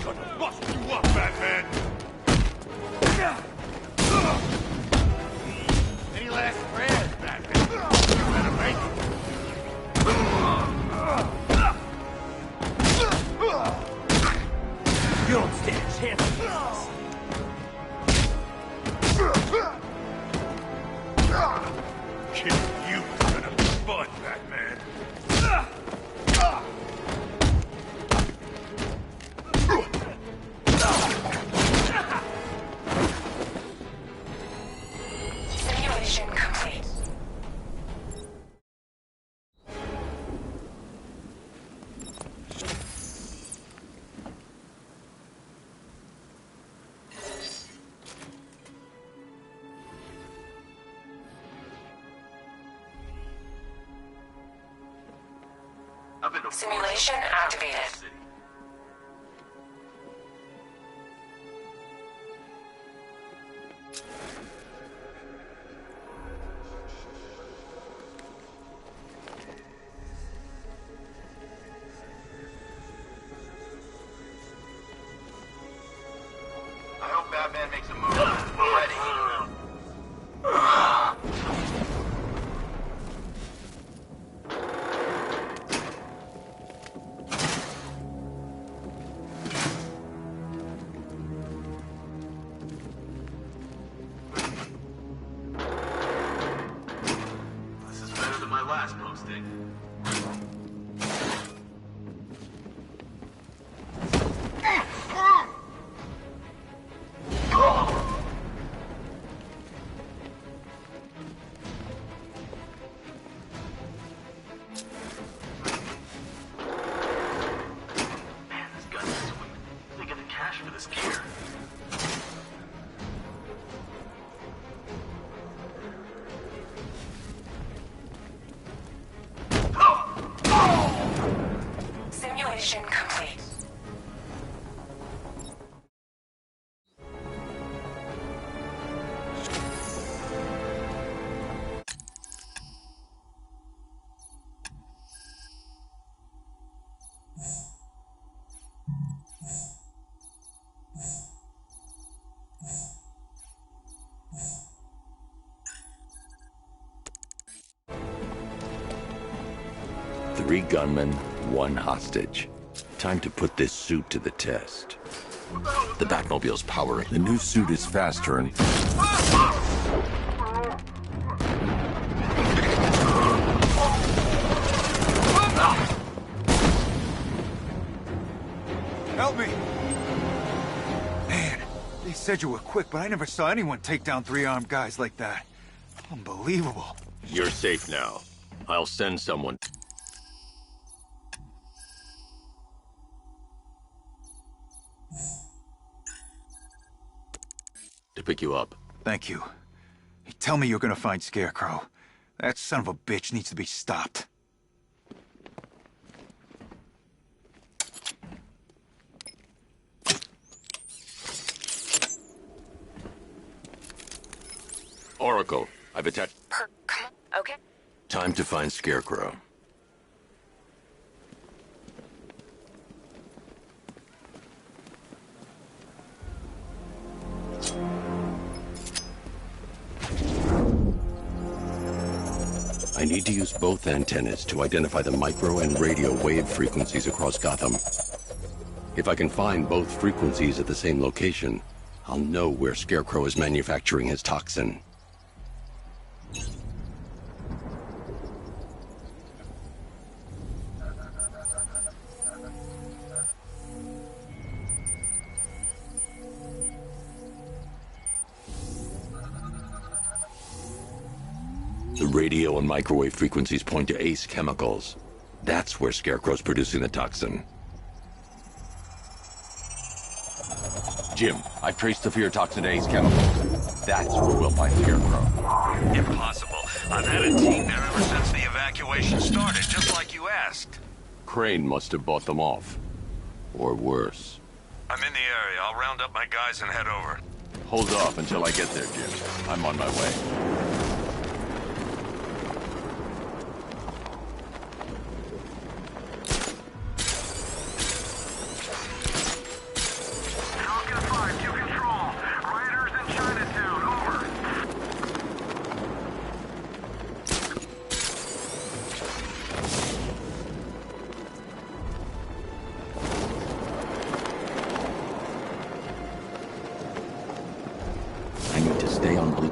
[SPEAKER 4] Gonna bust you up, Batman. Any last prayers, Batman? You better make it.
[SPEAKER 11] You don't stand a chance against us.
[SPEAKER 4] Killing you is gonna be fun, Batman.
[SPEAKER 8] Simulation complete. Simulation activated. Simulation complete.
[SPEAKER 1] Three gunmen, one hostage. Time to put this suit to the test. The Batmobile's powering. The new suit is faster and...
[SPEAKER 19] Help me! Man, they said you were quick, but I never saw anyone take down three-armed guys like that. Unbelievable.
[SPEAKER 1] You're safe now. I'll send someone. To pick you up.
[SPEAKER 19] Thank you. Hey, tell me you're gonna find Scarecrow. That son of a bitch needs to be stopped.
[SPEAKER 1] Oracle, I've attached...
[SPEAKER 8] Okay.
[SPEAKER 1] Time to find Scarecrow. I need to use both antennas to identify the micro and radio wave frequencies across Gotham. If I can find both frequencies at the same location, I'll know where Scarecrow is manufacturing his toxin. The radio and microwave frequencies point to Ace Chemicals. That's where Scarecrow's producing the toxin. Jim, I've traced the fear toxin to Ace Chemicals. That's where we'll find Scarecrow.
[SPEAKER 9] Impossible. I've had a team there ever since the evacuation started, just like you asked.
[SPEAKER 1] Crane must have bought them off. Or worse.
[SPEAKER 9] I'm in the area. I'll round up my guys and head over.
[SPEAKER 1] Hold off until I get there, Jim. I'm on my way.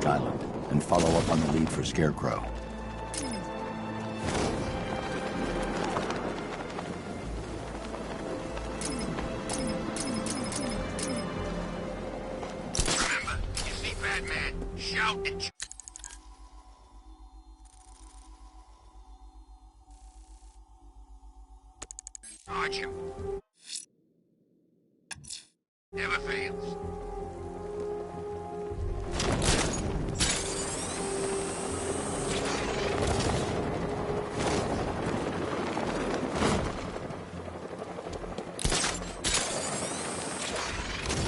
[SPEAKER 1] Island and follow up on the lead for Scarecrow.
[SPEAKER 9] Remember, you see Batman, shout and... Charge him. Never fails.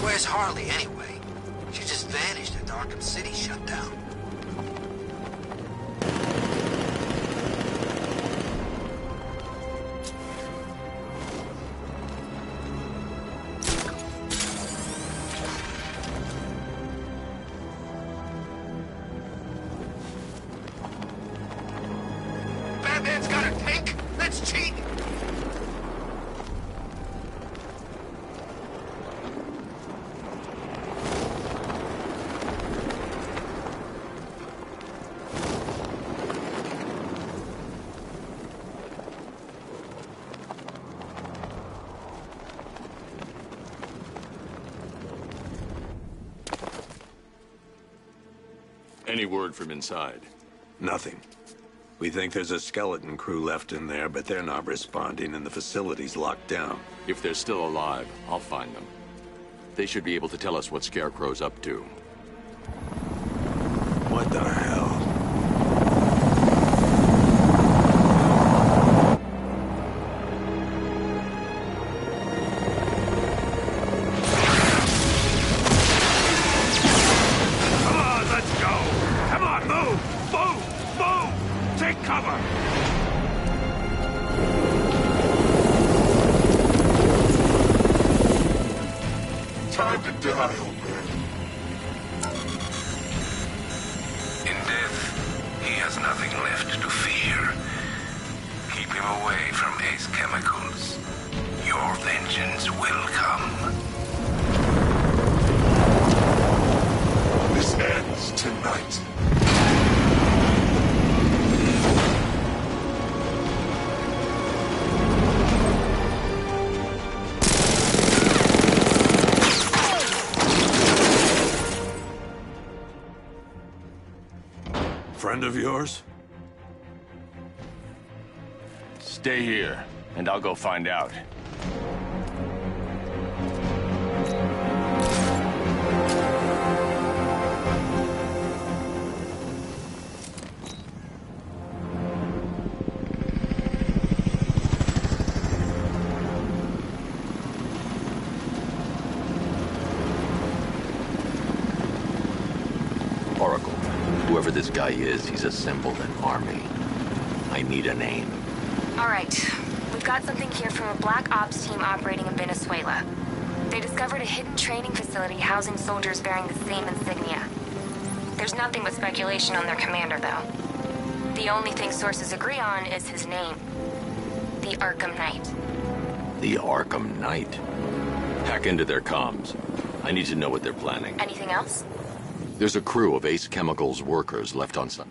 [SPEAKER 2] Where's Harley, anyway? She just vanished after Arkham City shut down.
[SPEAKER 9] Batman's got a tank? That's cheating!
[SPEAKER 1] Any word from inside?
[SPEAKER 5] Nothing. We think there's a skeleton crew left in there, but they're not responding and the facility's locked down.
[SPEAKER 1] If they're still alive, I'll find them. They should be able to tell us what Scarecrow's up to.
[SPEAKER 5] What the hell?
[SPEAKER 9] Come on, let's go! Come on, move! Move! Move! Take cover!
[SPEAKER 15] Time to die, old man.
[SPEAKER 5] In death, he has nothing left to fear. Keep him away from Ace Chemicals. Your vengeance will come.
[SPEAKER 15] This ends tonight.
[SPEAKER 5] Friend of yours?
[SPEAKER 6] Stay here, and I'll go find out.
[SPEAKER 1] Oracle, whoever this guy is, he's assembled an army. I need a name.
[SPEAKER 8] All right. We've got something here from a Black Ops team operating in Venezuela. They discovered a hidden training facility housing soldiers bearing the same insignia. There's nothing but speculation on their commander, though. The only thing sources agree on is his name. The Arkham Knight.
[SPEAKER 1] The Arkham Knight. Hack into their comms. I need to know what they're planning.
[SPEAKER 8] Anything else?
[SPEAKER 1] There's a crew of Ace Chemicals workers left on site.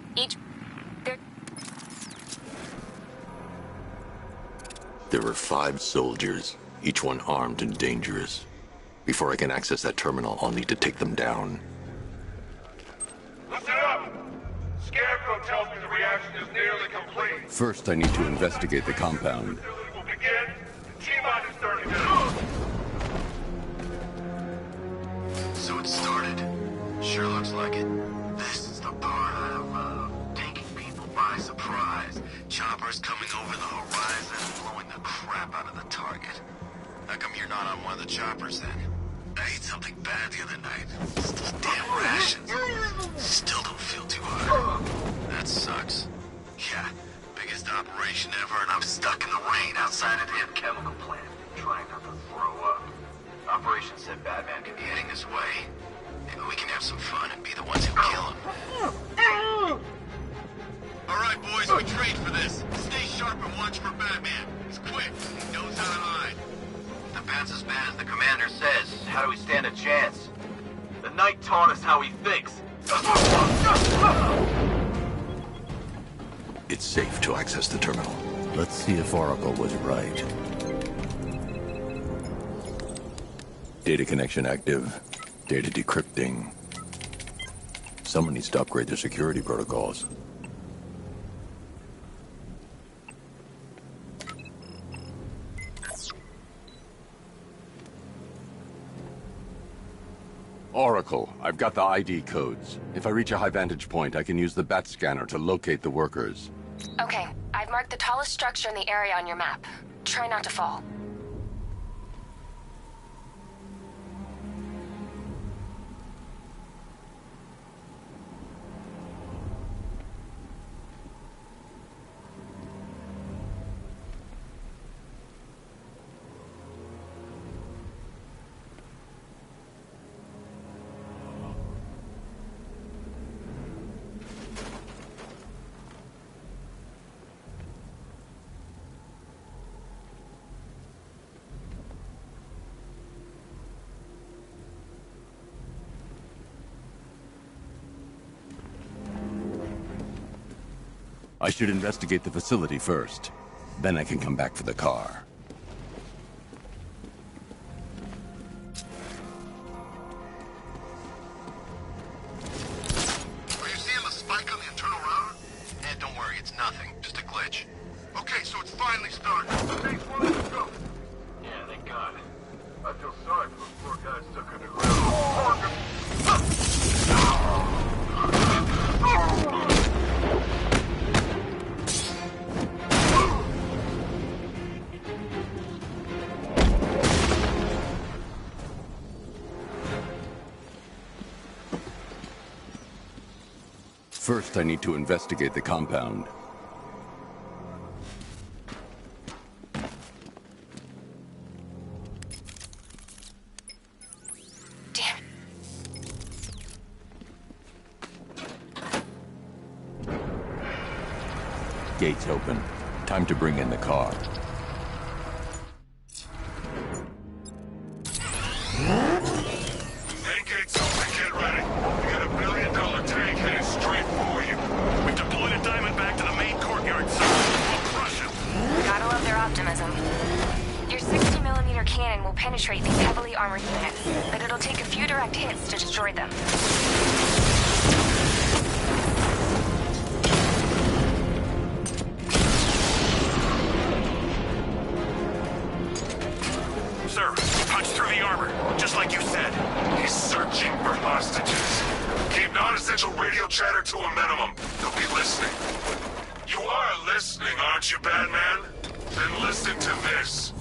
[SPEAKER 1] There were 5 soldiers, each one armed and dangerous. Before I can access that terminal, I'll need to take them down.
[SPEAKER 4] Listen up! Scarecrow tells me the reaction is nearly complete.
[SPEAKER 1] First, I need to investigate the compound.
[SPEAKER 4] We'll begin in T-minus 30 minutes.
[SPEAKER 18] So it started. Sure looks like it. This is the part I love. Taking people by surprise. Choppers coming over the horizon, blowing the crap out of the target. How come you're not on one of the choppers then? I ate something bad the other night. It's those damn rations. Still don't feel too hard. That sucks. Yeah, biggest operation ever, and I'm stuck in the rain outside a damn chemical plant, trying not to throw up. Operation said Batman could be heading this way. Maybe we can have some fun and be the ones who kill him. All right, boys, we trained for this. Stay sharp and watch for Batman. He's quick. He knows how to hide.
[SPEAKER 2] The bat's as bad as the commander says. How do we stand a chance? The Knight taught us how he thinks.
[SPEAKER 1] It's safe to access the terminal. Let's see if Oracle was right. Data connection active. Data decrypting. Someone needs to upgrade their security protocols. Oracle, I've got the ID codes. If I reach a high vantage point, I can use the bat scanner to locate the workers.
[SPEAKER 8] Okay, I've marked the tallest structure in the area on your map. Try not to fall.
[SPEAKER 1] I should investigate the facility first. Then I can come back for the car.
[SPEAKER 18] Are you seeing
[SPEAKER 1] First, I need to investigate the compound.
[SPEAKER 8] Damn.
[SPEAKER 1] Gates open. Time to bring in the car.
[SPEAKER 15] Main gate's open, get ready. We got $1 billion tank headed straight for you.
[SPEAKER 2] We've deployed a diamond back to the main courtyard, sir. We'll crush him.
[SPEAKER 8] Gotta love their optimism. Your 60mm cannon will penetrate these heavily armored units, but it'll take a few direct hits to destroy them.
[SPEAKER 2] Sir, punch through the armor, just like you said.
[SPEAKER 15] He's searching for hostages. Keep non-essential radio chatter to a minimum. They'll be listening. You are listening, aren't you, Batman? Then listen to this.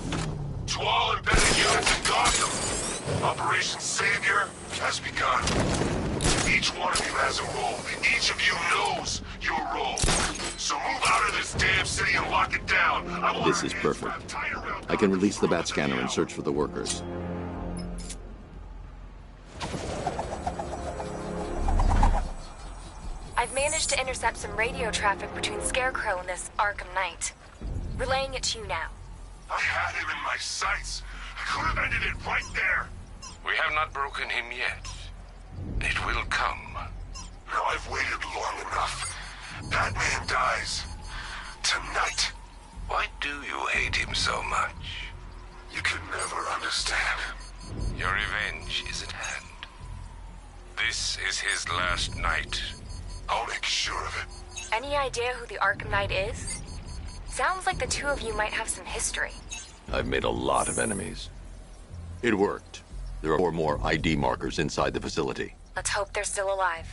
[SPEAKER 15] To all embedded units in Gotham, Operation Savior has begun. Each one of you has a role, and each of you knows your role. So move out of this damn city and lock it down.
[SPEAKER 1] This is perfect. I can release the bat scanner and search for the workers.
[SPEAKER 8] I've managed to intercept some radio traffic between Scarecrow and this Arkham Knight. Relaying it to you now.
[SPEAKER 15] I had him in my sights. I could have ended it right there.
[SPEAKER 5] We have not broken him yet. It will come.
[SPEAKER 15] Now I've waited long enough. Batman dies. Tonight.
[SPEAKER 5] Why do you hate him so much?
[SPEAKER 15] You can never understand.
[SPEAKER 5] Your revenge is at hand. This is his last night.
[SPEAKER 15] I'll make sure of it.
[SPEAKER 8] Any idea who the Arkham Knight is? Sounds like the two of you might have some history.
[SPEAKER 1] I've made a lot of enemies. It worked. There are 4 more ID markers inside the facility.
[SPEAKER 8] Let's hope they're still alive.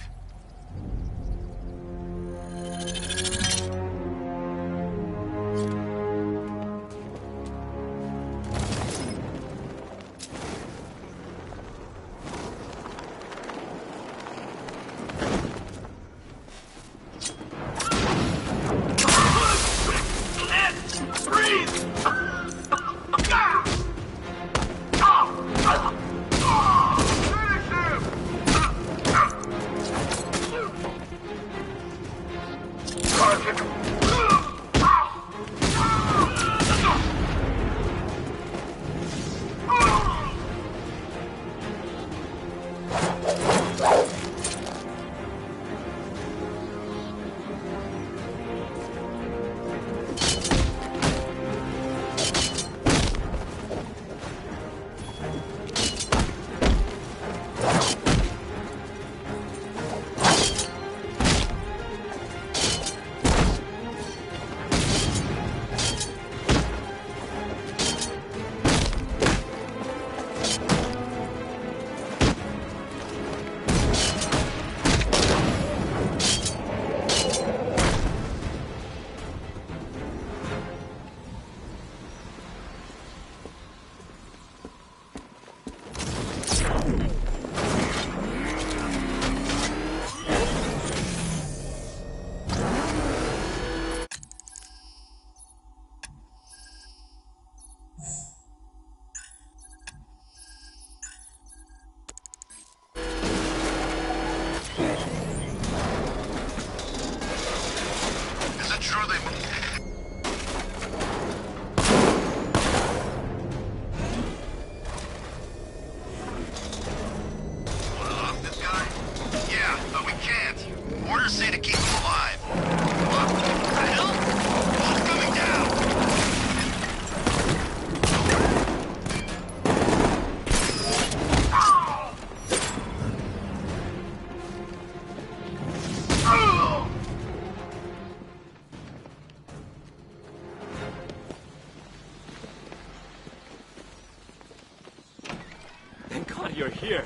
[SPEAKER 11] You're here.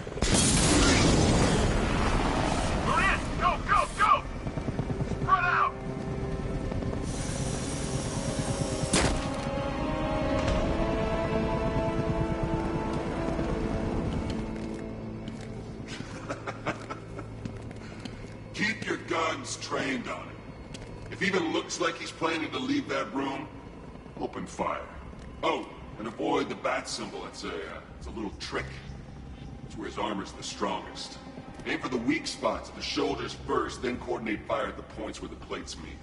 [SPEAKER 15] Maria, go, go, go! Spread out!
[SPEAKER 12] Keep your
[SPEAKER 15] guns trained on him. If he even looks like he's planning to leave that room, open fire. Oh, and avoid the bat symbol. It's a little trick. It's where his armor's the strongest. Aim for the weak spots at the shoulders first, then coordinate fire at the points where the plates meet.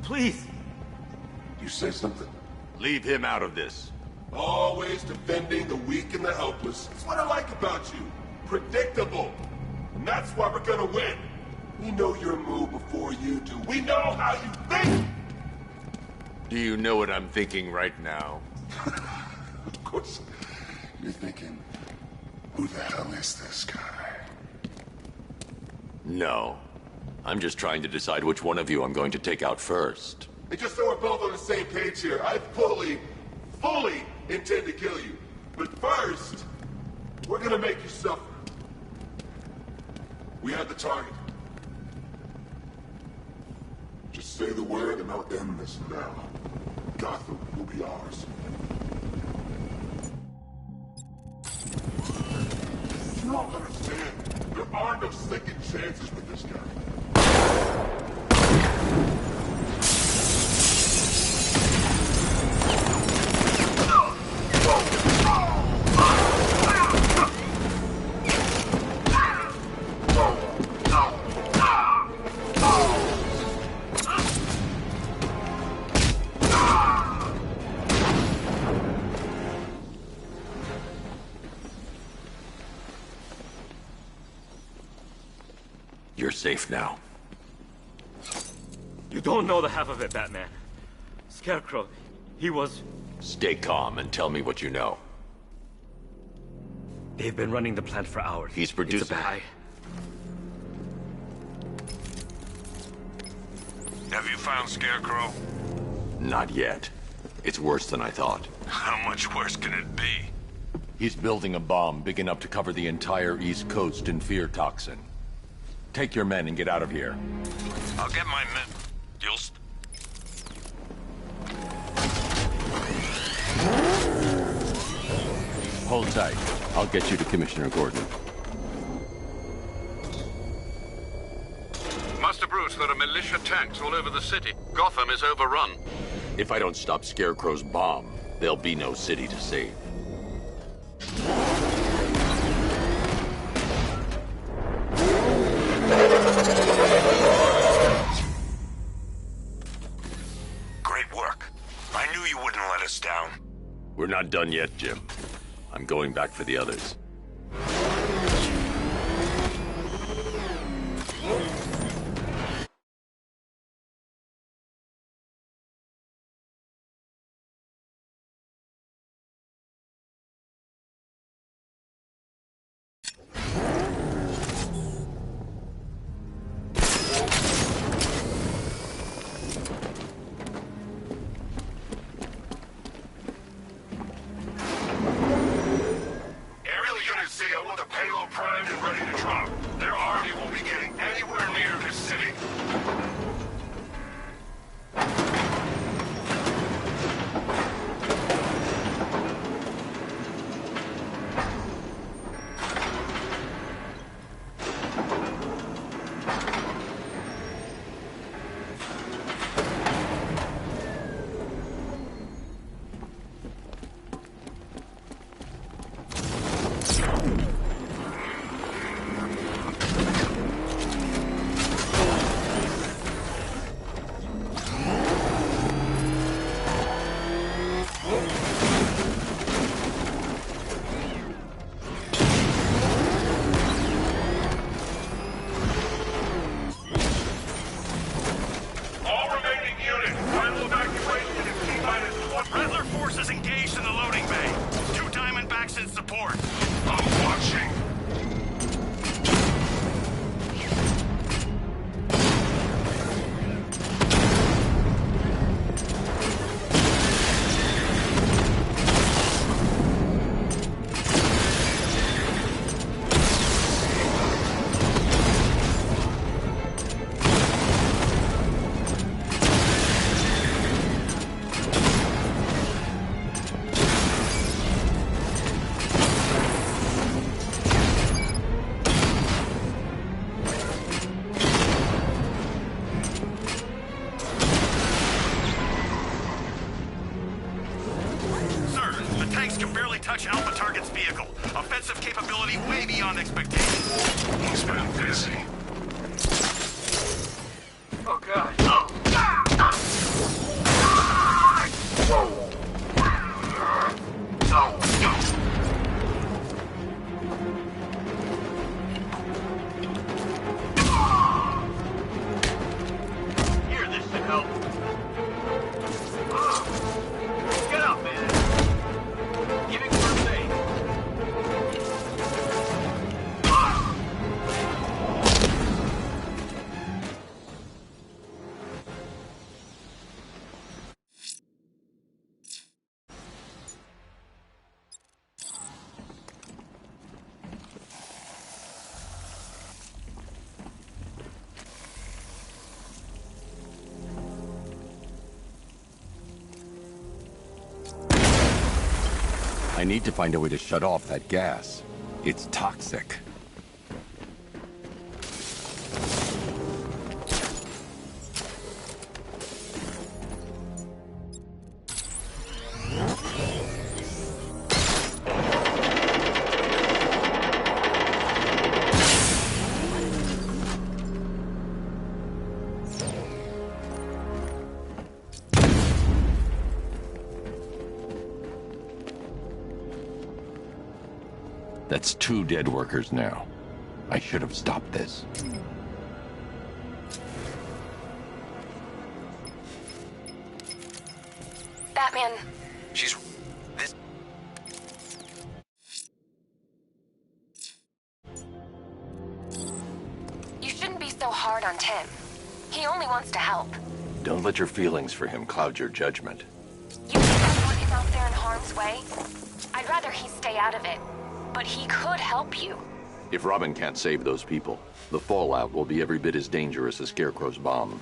[SPEAKER 11] Please!
[SPEAKER 15] You say something?
[SPEAKER 1] Leave him out of this.
[SPEAKER 15] Always defending the weak and the helpless. That's what I like about you. Predictable. And that's why we're gonna win. We know your move before you do. We know how you think!
[SPEAKER 1] Do you know what I'm thinking right now?
[SPEAKER 15] Of course. You're thinking, who the hell is this guy?
[SPEAKER 1] No. I'm just trying to decide which one of you I'm going to take out first.
[SPEAKER 15] And just so we're both on the same page here, I fully intend to kill you. But first, we're gonna make you suffer. We have the target. Just say the word and I'll end this now. Gotham will be ours. You don't understand. There are no second chances with this guy.
[SPEAKER 1] You're safe now.
[SPEAKER 20] You don't know the half of it, Batman. Scarecrow, he was...
[SPEAKER 1] Stay calm and tell me what you know.
[SPEAKER 20] They've been running the plant for hours.
[SPEAKER 1] He's producing...
[SPEAKER 9] Have you found Scarecrow?
[SPEAKER 1] Not yet. It's worse than I thought.
[SPEAKER 9] How much worse can it be?
[SPEAKER 1] He's building a bomb big enough to cover the entire East Coast in fear toxin. Take your men and get out of here.
[SPEAKER 9] I'll get my men. You'll...
[SPEAKER 1] Hold tight. I'll get you to Commissioner Gordon.
[SPEAKER 7] Master Bruce, there are militia tanks all over the city. Gotham is overrun.
[SPEAKER 1] If I don't stop Scarecrow's bomb, there'll be no city to save.
[SPEAKER 9] Great work. I knew you wouldn't let us down.
[SPEAKER 1] We're not done yet, Jim. I'm going back for the others.
[SPEAKER 9] beyond expectations.
[SPEAKER 15] He's been busy.
[SPEAKER 9] Oh, God.
[SPEAKER 2] Here, this should help. Get up, man. Giving first aid.
[SPEAKER 1] I need to find a way to shut off that gas. It's toxic. That's 2 dead workers now. I should have stopped this.
[SPEAKER 8] Batman,
[SPEAKER 17] She's... this...
[SPEAKER 8] you shouldn't be so hard on Tim. He only wants to help.
[SPEAKER 1] Don't let your feelings for him cloud your judgment.
[SPEAKER 8] You think everyone is out there in harm's way? I'd rather he stay out of it. But he could help you.
[SPEAKER 1] If Robin can't save those people, the fallout will be every bit as dangerous as Scarecrow's bomb.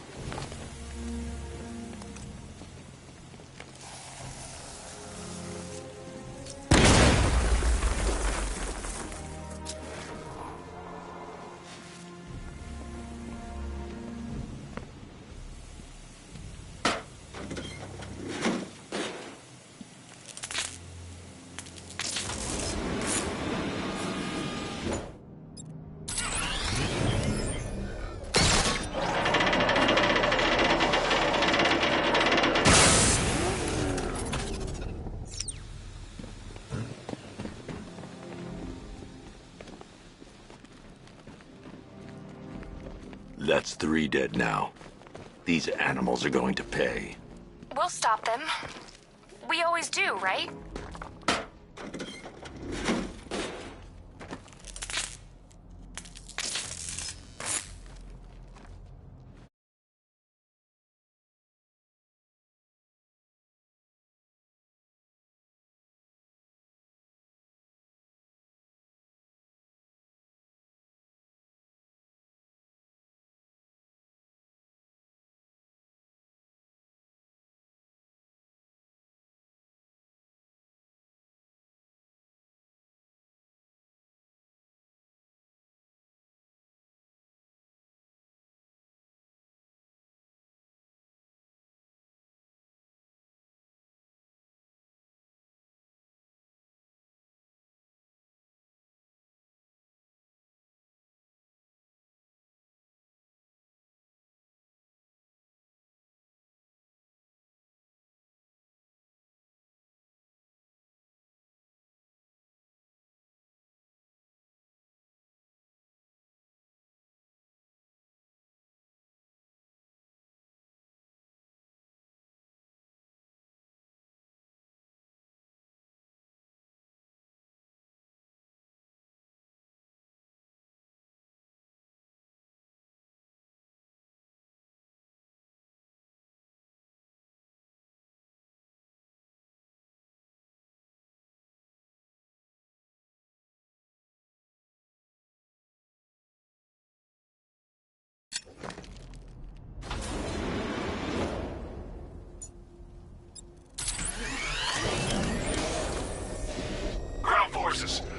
[SPEAKER 1] That's 3 dead now. These animals are going to pay.
[SPEAKER 8] We'll stop them. We always do, right?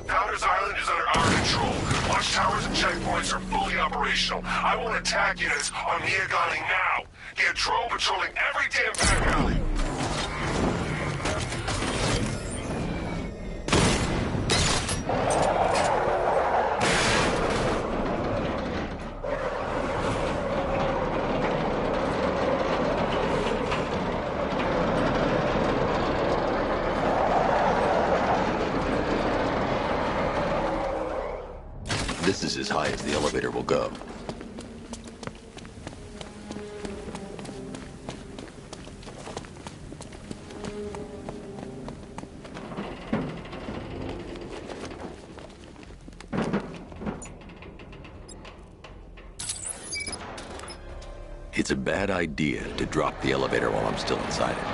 [SPEAKER 15] Founders Island is under our control. Watchtowers and checkpoints are fully operational. I want attack units on Miagani now. Get drone patrolling every damn back alley.
[SPEAKER 1] This is as high as the elevator will go. It's a bad idea to drop the elevator while I'm still inside it.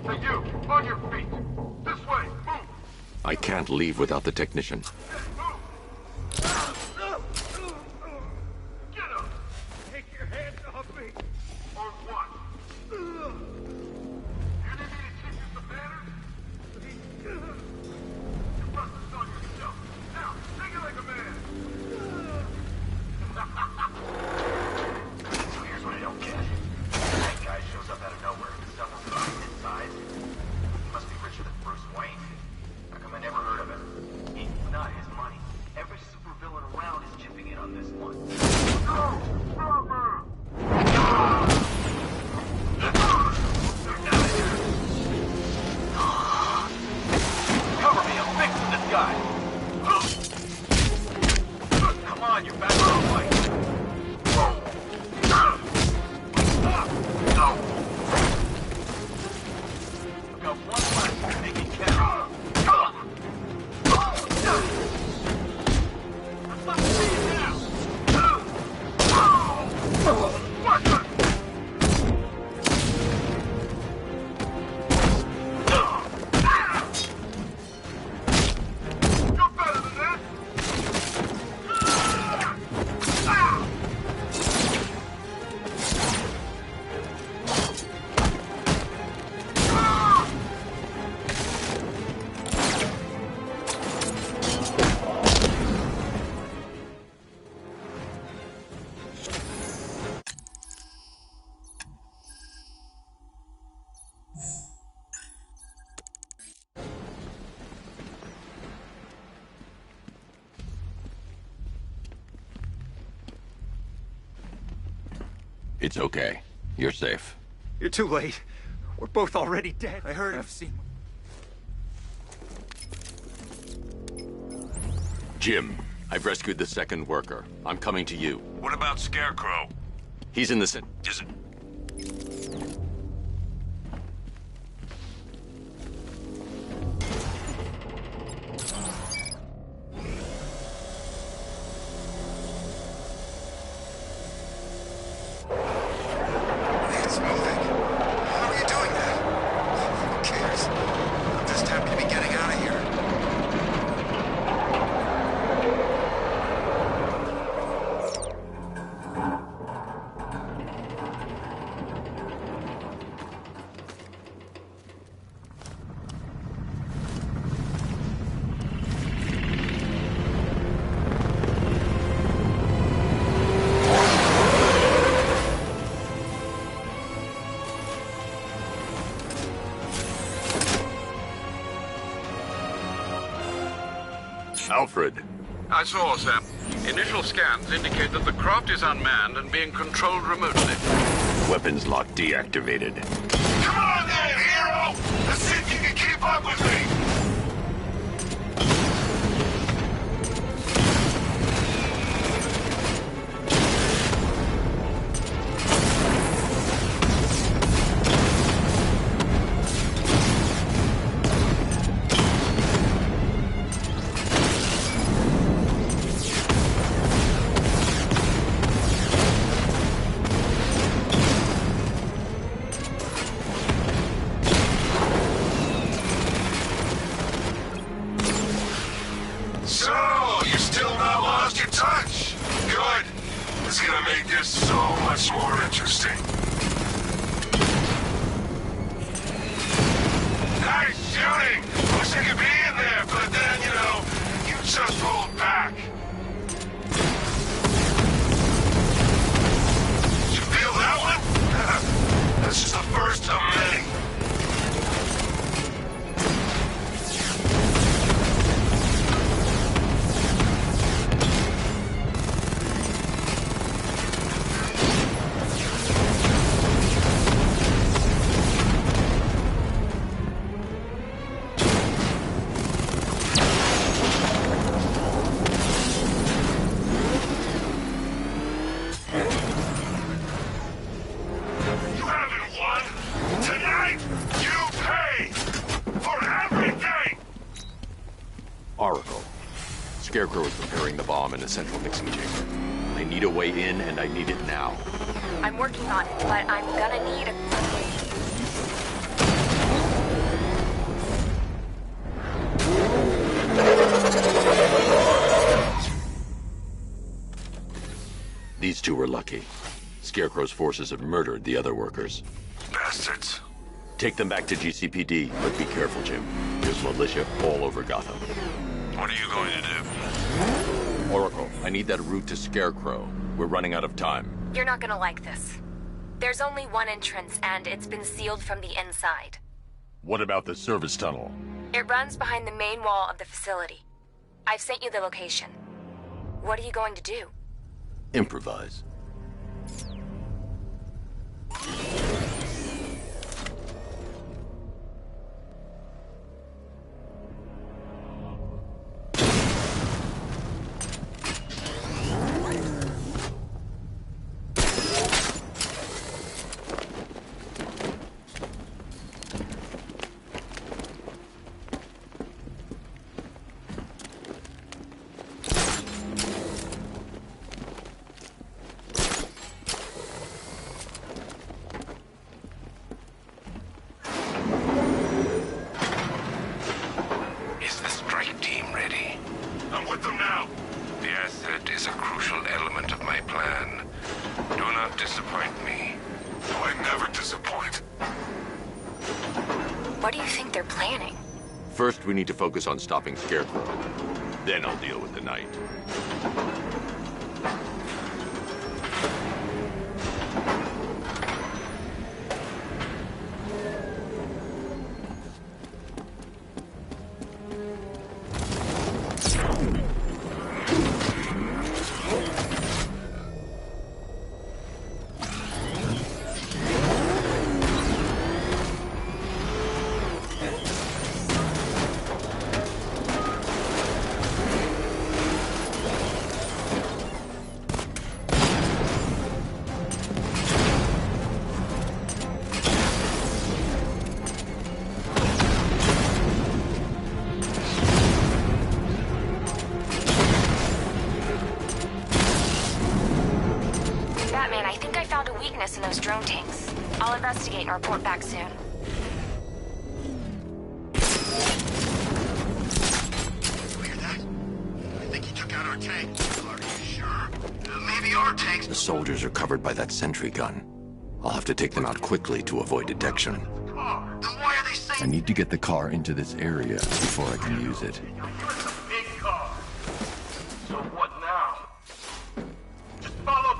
[SPEAKER 4] Hey, you! On your feet! This way! Move!
[SPEAKER 1] I can't leave without the technician.
[SPEAKER 4] Get up! Take your hands off me! Or what? You need me to teach you some manners? You brought this on yourself. Now, take it like a man!
[SPEAKER 18] So here's what I don't get. That guy shows up out of nowhere and stumbles around his size. He must be richer than Bruce Wayne. How come I never heard of him? It's not his money. Every supervillain around is chipping in on this one.
[SPEAKER 4] No! Brother!
[SPEAKER 11] Cover me, I'm fixing this guy! Come on, you're back on the fight! I've got one left, make it count. I'm about to see you now!
[SPEAKER 4] You're better than this!
[SPEAKER 1] It's okay. You're safe.
[SPEAKER 19] You're too late. We're both already dead. I heard. I've seen.
[SPEAKER 1] Jim, I've rescued the second worker. I'm coming to you.
[SPEAKER 9] What about Scarecrow?
[SPEAKER 1] He's in the
[SPEAKER 9] Is it?
[SPEAKER 18] It's moving. How are you doing that? Who cares? I'm just happy to be getting out of here.
[SPEAKER 1] Alfred.
[SPEAKER 7] I saw, Sam. Initial scans indicate that the craft is unmanned and being controlled remotely.
[SPEAKER 1] Weapons lock deactivated.
[SPEAKER 4] Come on then, hero! Let's see if you can keep up with me!
[SPEAKER 1] Scarecrow is preparing the bomb in the central mixing chamber. I need a way in, and I need it now.
[SPEAKER 8] I'm working on it, but I'm gonna need a...
[SPEAKER 1] These two were lucky. Scarecrow's forces have murdered the other workers.
[SPEAKER 15] Bastards.
[SPEAKER 1] Take them back to GCPD, but be careful, Jim. There's militia all over Gotham.
[SPEAKER 15] What are you going to do?
[SPEAKER 1] Oracle, I need that route to Scarecrow. We're running out of time.
[SPEAKER 8] You're not gonna like this. There's only one entrance, and it's been sealed from the inside.
[SPEAKER 1] What about the service tunnel?
[SPEAKER 8] It runs behind the main wall of the facility. I've sent you the location. What are you going to do?
[SPEAKER 1] Improvise. First, we need to focus on stopping Scarecrow. Then I'll deal with the Knight.
[SPEAKER 8] In those drone tanks. I'll investigate and report back soon.
[SPEAKER 18] Hear that? I think he took out our tank. Are you sure? Maybe our tanks...
[SPEAKER 1] The soldiers are covered by that sentry gun. I'll have to take them out quickly to avoid detection.
[SPEAKER 18] Then why are they saying...
[SPEAKER 1] I need to get the car into this area before I can use it.
[SPEAKER 4] It's a big car. So what now? Just follow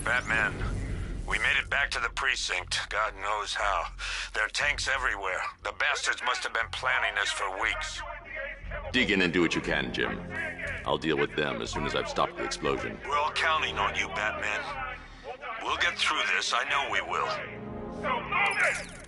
[SPEAKER 9] Batman, we made it back to the precinct, God knows how. There are tanks everywhere. The bastards must have been planning this for weeks.
[SPEAKER 1] Dig in and do what you can, Jim. I'll deal with them as soon as I've stopped the explosion.
[SPEAKER 9] We're all counting on you, Batman. We'll get through this, I know we will.
[SPEAKER 4] So move it!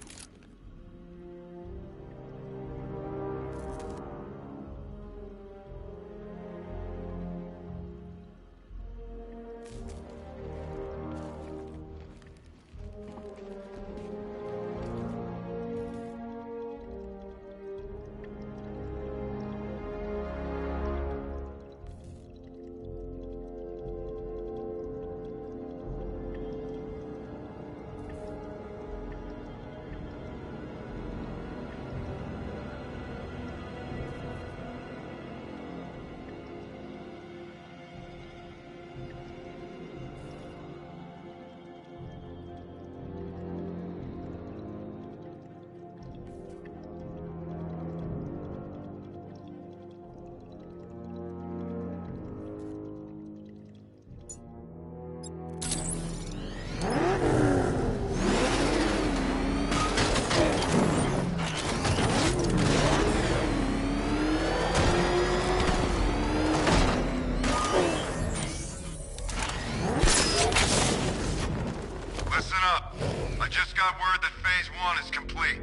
[SPEAKER 4] Listen up. I just got word that Phase 1 is complete.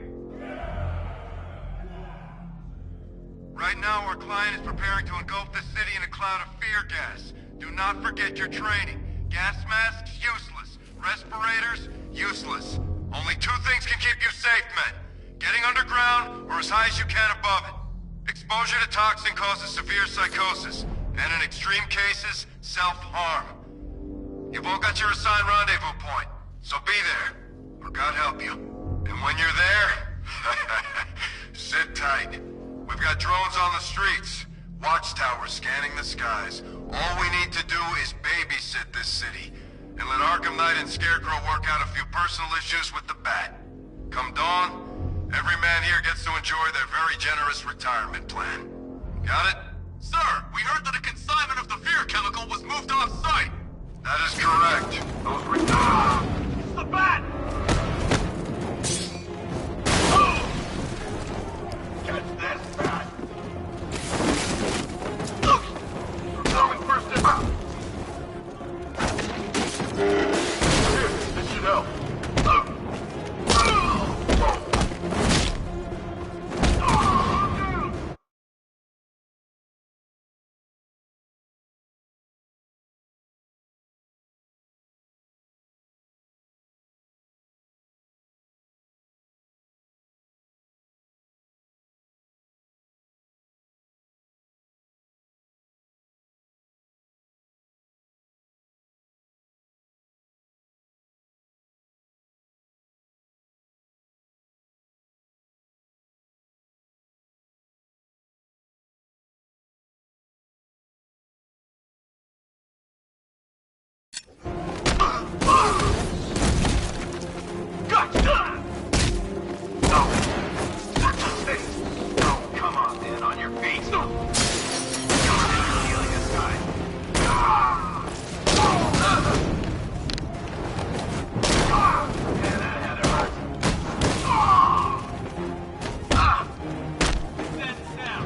[SPEAKER 4] Right now, our client is preparing to engulf the city in a cloud of fear gas. Do not forget your training. Gas masks, useless. Respirators, useless. Only two things can keep you safe, men. Getting underground, or as high as you can above it. Exposure to toxin causes severe psychosis, and in extreme cases, self-harm. You've all got your assigned rendezvous point, so be there, or God help you. And when you're there, sit tight. We've got drones on the streets, watchtowers scanning the skies. All we need to do is babysit this city, and let Arkham Knight and Scarecrow work out a few personal issues with the Bat. Come dawn, every man here gets to enjoy their very generous retirement plan. Got it?
[SPEAKER 18] Sir, we heard that a consignment of the fear chemical was moved off-site.
[SPEAKER 4] That is correct.
[SPEAKER 18] It's the Bat! Catch this, Bat! Going first in. Here, this should help. Come on, man, on your feet. Healing this guy. Yeah, that had to hurt. That's now.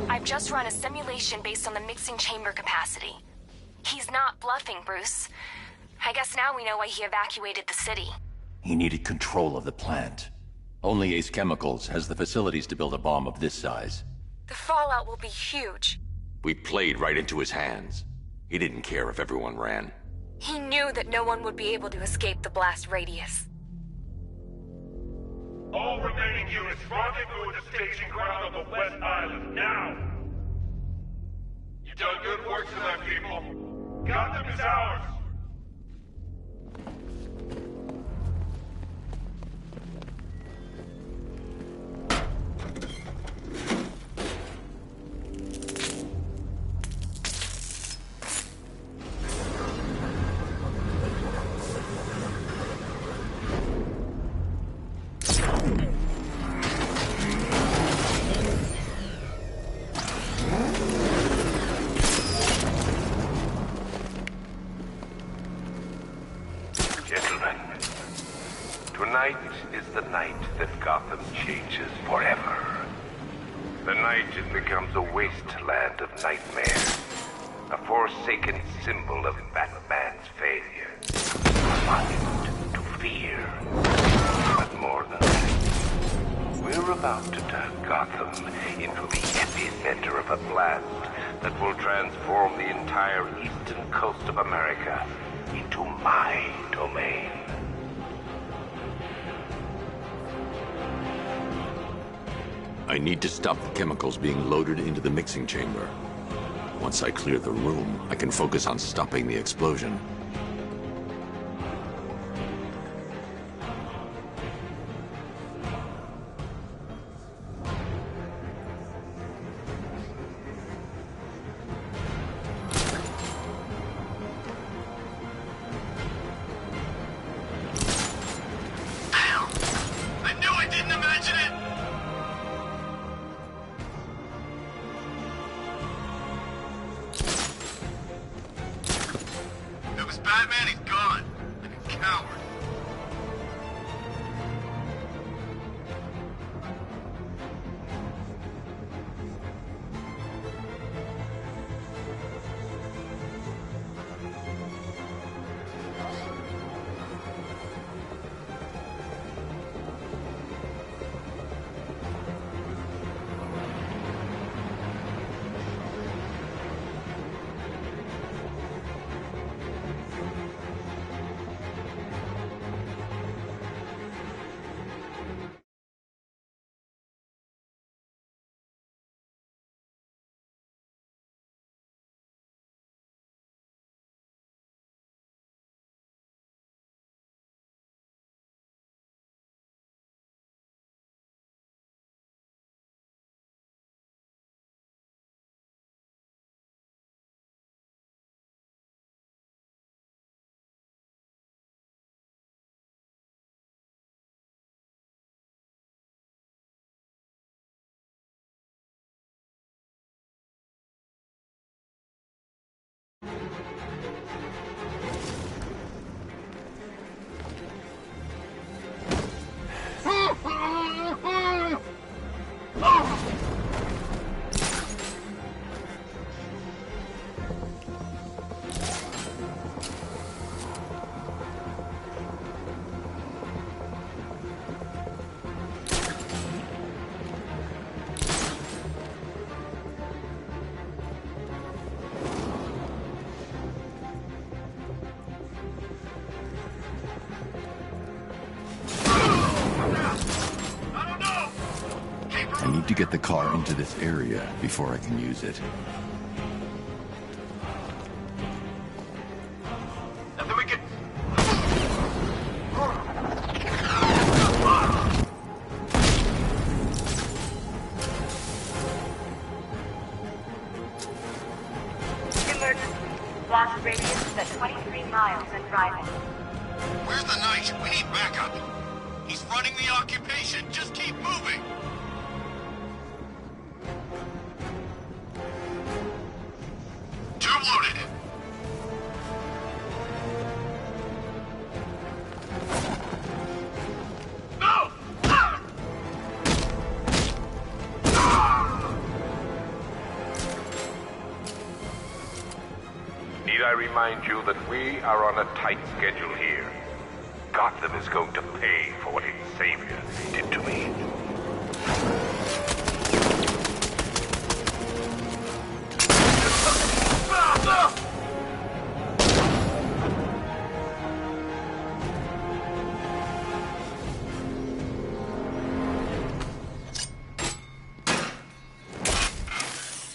[SPEAKER 8] I've just run a simulation based on the mixing chamber capacity. He's not bluffing, Bruce. I guess now we know why he evacuated the city.
[SPEAKER 1] He needed control of the plant. Only Ace Chemicals has the facilities to build a bomb of this size.
[SPEAKER 8] The fallout will be huge.
[SPEAKER 1] We played right into his hands. He didn't care if everyone ran.
[SPEAKER 8] He knew that no one would be able to escape the blast radius.
[SPEAKER 4] All remaining units rendezvous at the staging ground on the West Island, now! You've done good work tonight, people. Gotham is ours!
[SPEAKER 5] Tonight is the night that Gotham changes forever. The night it becomes a wasteland of nightmares, a forsaken symbol of Batman's failure, a monument to fear. But more than that, we're about to turn Gotham into the epicenter of a blast that will transform the entire eastern coast of America into my domain.
[SPEAKER 1] I need to stop the chemicals being loaded into the mixing chamber. Once I clear the room, I can focus on stopping the explosion. I need to get the car into this area before I can use it.
[SPEAKER 18] Nothing we can...
[SPEAKER 21] Emergency. Blast radius is at 23 miles and driving.
[SPEAKER 18] Where's the knight? We need backup. He's running the occupation. Just keep moving. Tube loaded. No!
[SPEAKER 5] Need I remind you that we are on a tight schedule here? Gotham is going to pay for what its savior did to me.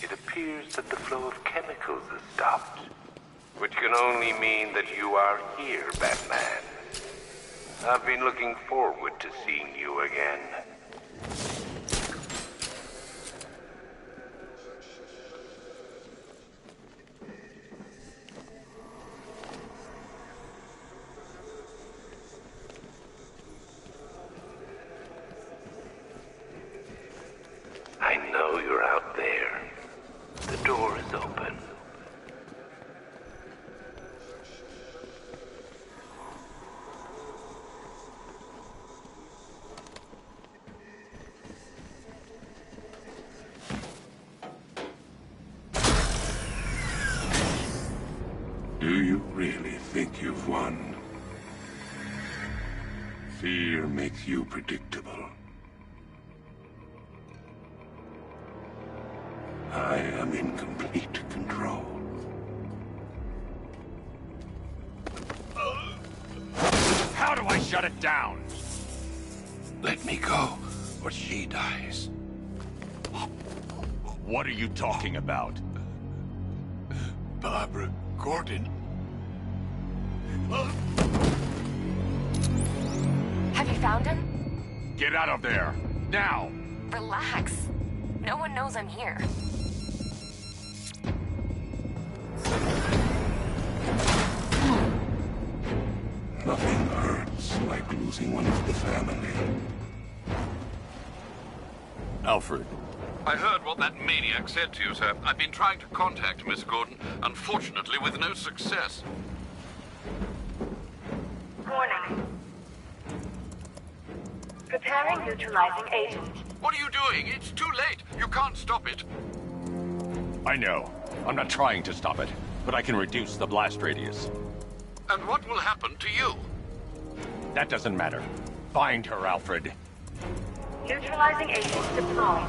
[SPEAKER 5] It appears that the flow of chemicals has stopped, which can only mean that you are here, Batman. I've been looking forward to seeing you again. I know you're out there. The door is open.
[SPEAKER 15] Do you really think you've won? Fear makes you predictable. I am in complete control.
[SPEAKER 6] How do I shut it down?
[SPEAKER 15] Let me go, or she dies.
[SPEAKER 6] What are you talking about?
[SPEAKER 15] Barbara Gordon.
[SPEAKER 8] Have you found him?
[SPEAKER 6] Get out of there! Now!
[SPEAKER 8] Relax. No one knows I'm here.
[SPEAKER 15] Nothing hurts like losing one of the family.
[SPEAKER 1] Alfred.
[SPEAKER 7] I heard what that maniac said to you, sir. I've been trying to contact Miss Gordon, unfortunately with no success.
[SPEAKER 21] Warning. Preparing neutralizing agent.
[SPEAKER 7] What are you doing? It's too late. You can't stop it.
[SPEAKER 6] I know. I'm not trying to stop it, but I can reduce the blast radius.
[SPEAKER 7] And what will happen to you?
[SPEAKER 6] That doesn't matter. Find her, Alfred.
[SPEAKER 21] Neutralizing agent deployed.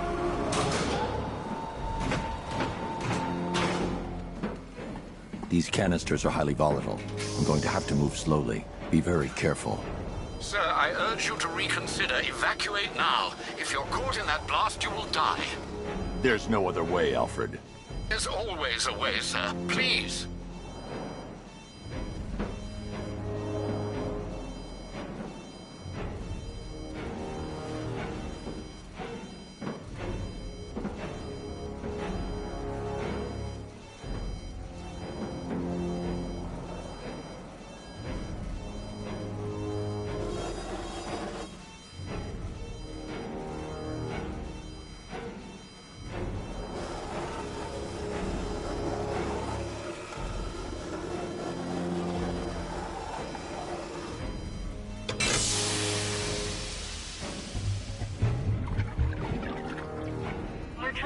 [SPEAKER 1] These canisters are highly volatile. I'm going to have to move slowly. Be very careful.
[SPEAKER 7] Sir, I urge you to reconsider. Evacuate now. If you're caught in that blast, you will die.
[SPEAKER 1] There's no other way, Alfred.
[SPEAKER 7] There's always a way, sir. Please.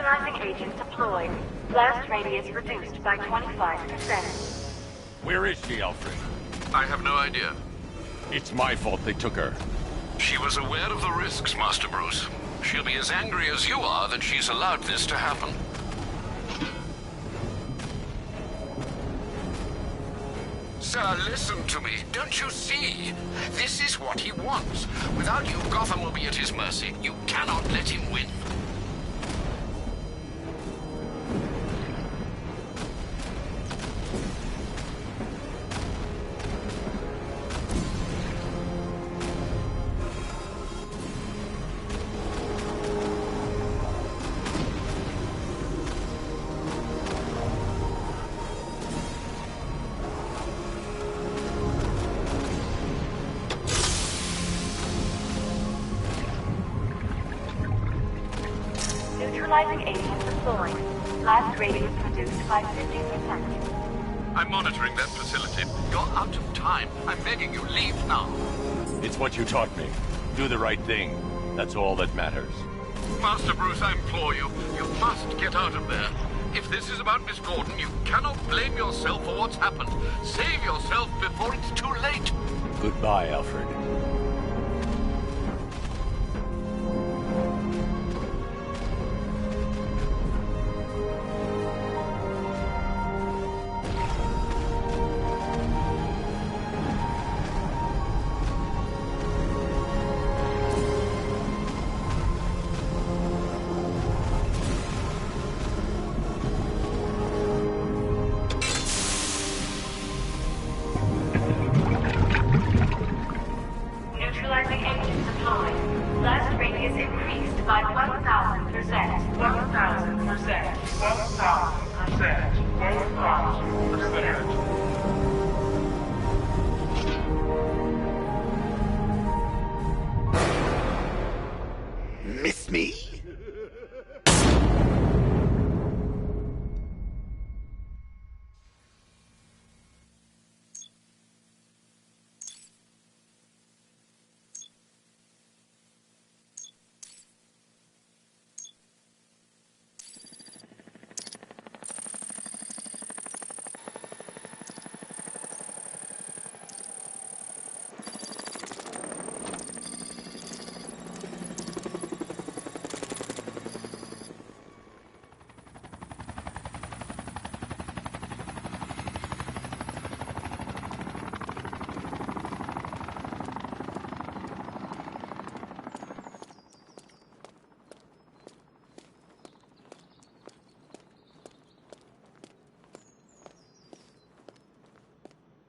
[SPEAKER 21] Neutralizing agent deployed. Blast radius reduced by 25%.
[SPEAKER 6] Where is she, Alfred?
[SPEAKER 7] I have no idea.
[SPEAKER 6] It's my fault they took her.
[SPEAKER 7] She was aware of the risks, Master Bruce. She'll be as angry as you are that she's allowed this to happen. Sir, listen to me. Don't you see? This is what he wants. Without you, Gotham will be at his mercy. You cannot let him win.
[SPEAKER 21] Neutralizing agent deployed. Blast radius reduced by 50%.
[SPEAKER 7] I'm monitoring that facility. You're out of time. I'm begging you, leave now.
[SPEAKER 6] It's what you taught me. Do the right thing. That's all that matters.
[SPEAKER 7] Master Bruce, I implore you. You must get out of there. If this is about Miss Gordon, you cannot blame yourself for what's happened. Save yourself before it's too late.
[SPEAKER 6] Goodbye, Alfred.
[SPEAKER 21] Neutralizing agent deployed. Blast radius increased by 1,000%. 1,000%. 1,000%. 1,000%.
[SPEAKER 18] Miss me?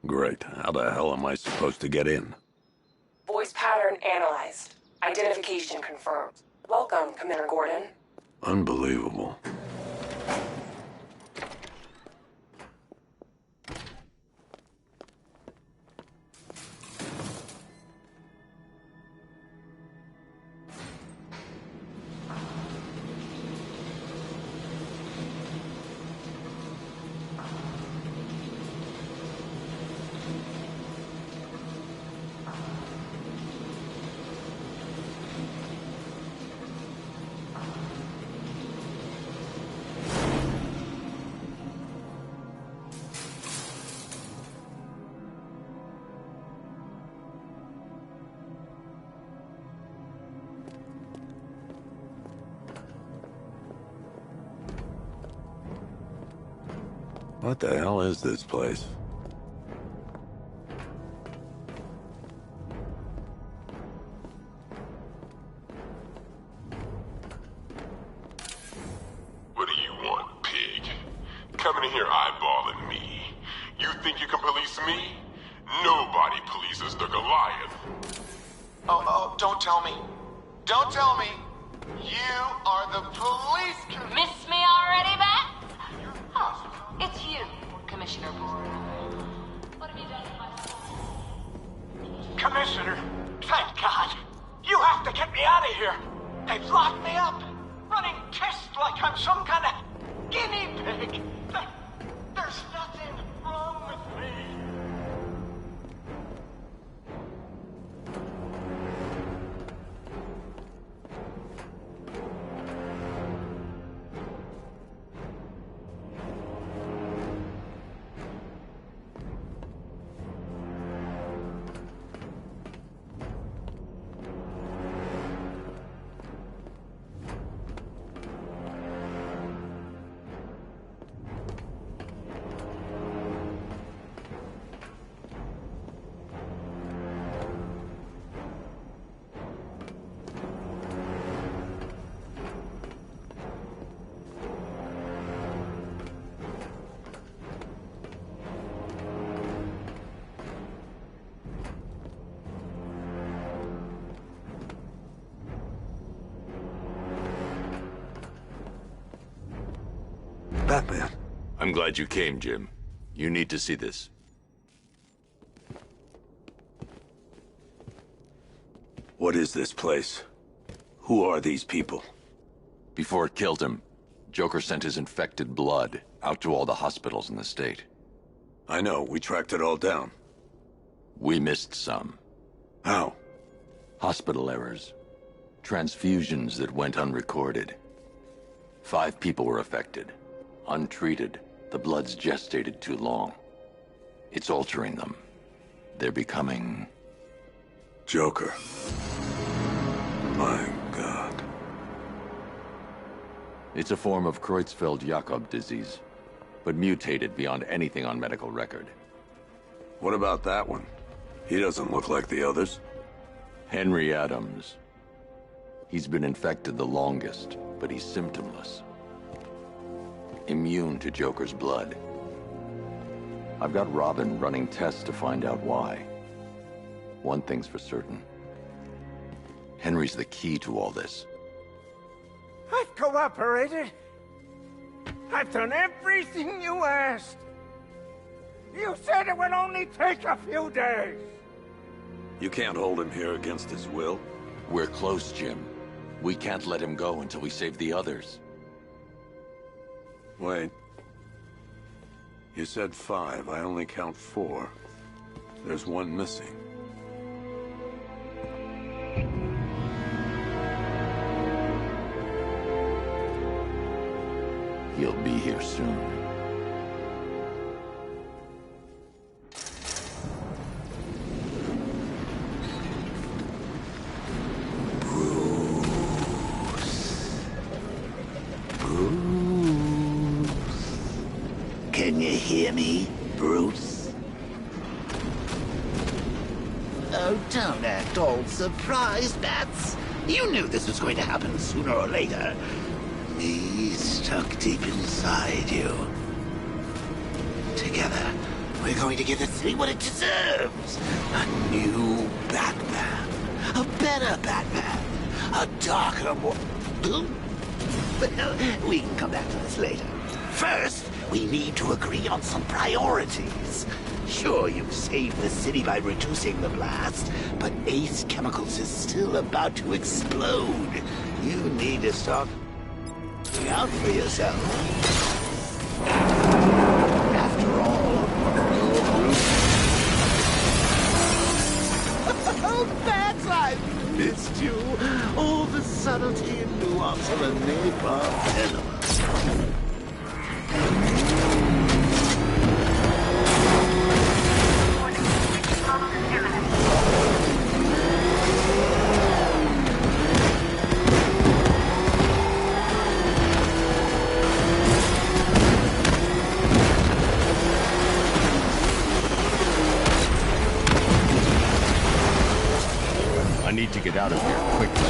[SPEAKER 1] Great. How the hell am I supposed to get in?
[SPEAKER 3] Voice pattern analyzed. Identification confirmed. Welcome, Commander Gordon.
[SPEAKER 1] Unbelievable. What the hell is this place?
[SPEAKER 15] What do you want, pig? Coming in here eyeballing me. You think you can police me? Nobody polices the Goliath.
[SPEAKER 2] Oh, don't tell me. Don't tell me. You are the police commissioner.
[SPEAKER 21] Miss me already, Bat? Oh, it's you, Commissioner Gordon. What have you done with my son?
[SPEAKER 2] Commissioner, thank God. You have to get me out of here. They've locked me up, running tests like I'm some kind of guinea pig. There's nothing wrong with me.
[SPEAKER 13] Batman.
[SPEAKER 1] I'm glad you came, Jim. You need to see this.
[SPEAKER 13] What is this place? Who are these people?
[SPEAKER 1] Before it killed him, Joker sent his infected blood out to all the hospitals in the state.
[SPEAKER 13] I know, we tracked it all down.
[SPEAKER 1] We missed some.
[SPEAKER 13] How?
[SPEAKER 1] Hospital errors. Transfusions that went unrecorded. 5 people were affected. Untreated, the blood's gestated too long. It's altering them. They're becoming...
[SPEAKER 13] Joker. My God.
[SPEAKER 1] It's a form of Creutzfeldt-Jakob disease, but mutated beyond anything on medical record.
[SPEAKER 13] What about that one? He doesn't look like the others.
[SPEAKER 1] Henry Adams. He's been infected the longest, but he's symptomless. Immune to Joker's blood. I've got Robin running tests to find out why. One thing's for certain. Henry's the key to all this.
[SPEAKER 22] I've cooperated. I've done everything you asked. You said it would only take a few days.
[SPEAKER 13] You can't hold him here against his will.
[SPEAKER 1] We're close, Jim. We can't let him go until we save the others.
[SPEAKER 13] Wait. You said 5. I only count 4. There's one missing.
[SPEAKER 1] He'll be here soon.
[SPEAKER 18] Can you hear me, Bruce? Oh, don't act all surprised, Bats. You knew this was going to happen sooner or later. Me stuck deep inside you. Together, we're going to give the city what it deserves. A new Batman. A better Batman. A darker, more... Well, we can come back to this later. First, we need to agree on some priorities. Sure, you've saved the city by reducing the blast, but Ace Chemicals is still about to explode. You need to start looking out for yourself. After all, oh, Bats, I've missed you. All the subtlety and nuance of a napalm cinema.
[SPEAKER 1] I need to get out of here quickly.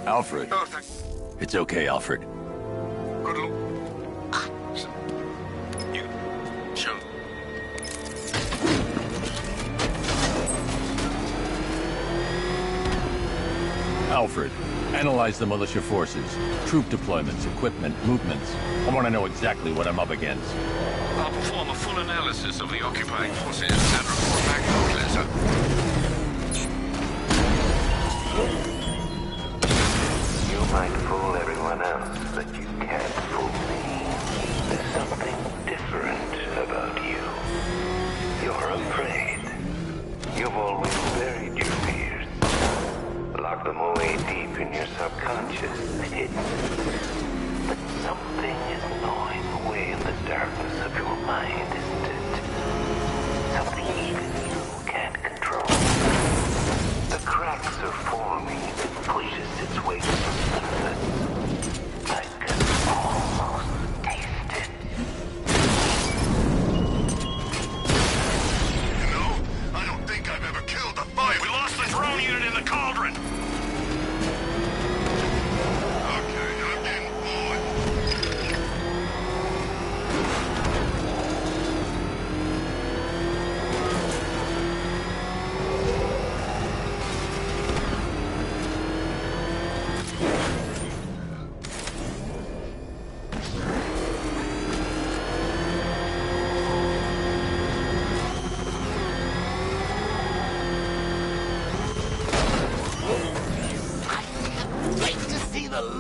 [SPEAKER 1] Alfred.
[SPEAKER 4] Oh, thanks.
[SPEAKER 1] It's okay, Alfred.
[SPEAKER 4] Good look. You. Sure.
[SPEAKER 1] Alfred, analyze the militia forces, troop deployments, equipment, movements. I want to know exactly what I'm up against.
[SPEAKER 7] I'll perform a full analysis of the occupying forces and report back shortly, sir.
[SPEAKER 5] You might fool everyone else, but you can't fool me. There's something different about you. You're afraid. You've always buried your fears. Locked them away deep in your subconscious, hidden. But something is gnawing away in the darkness of your mind, isn't it? Something even you can't control. The cracks are forming. Pushes its way to the surface like a
[SPEAKER 9] cauldron!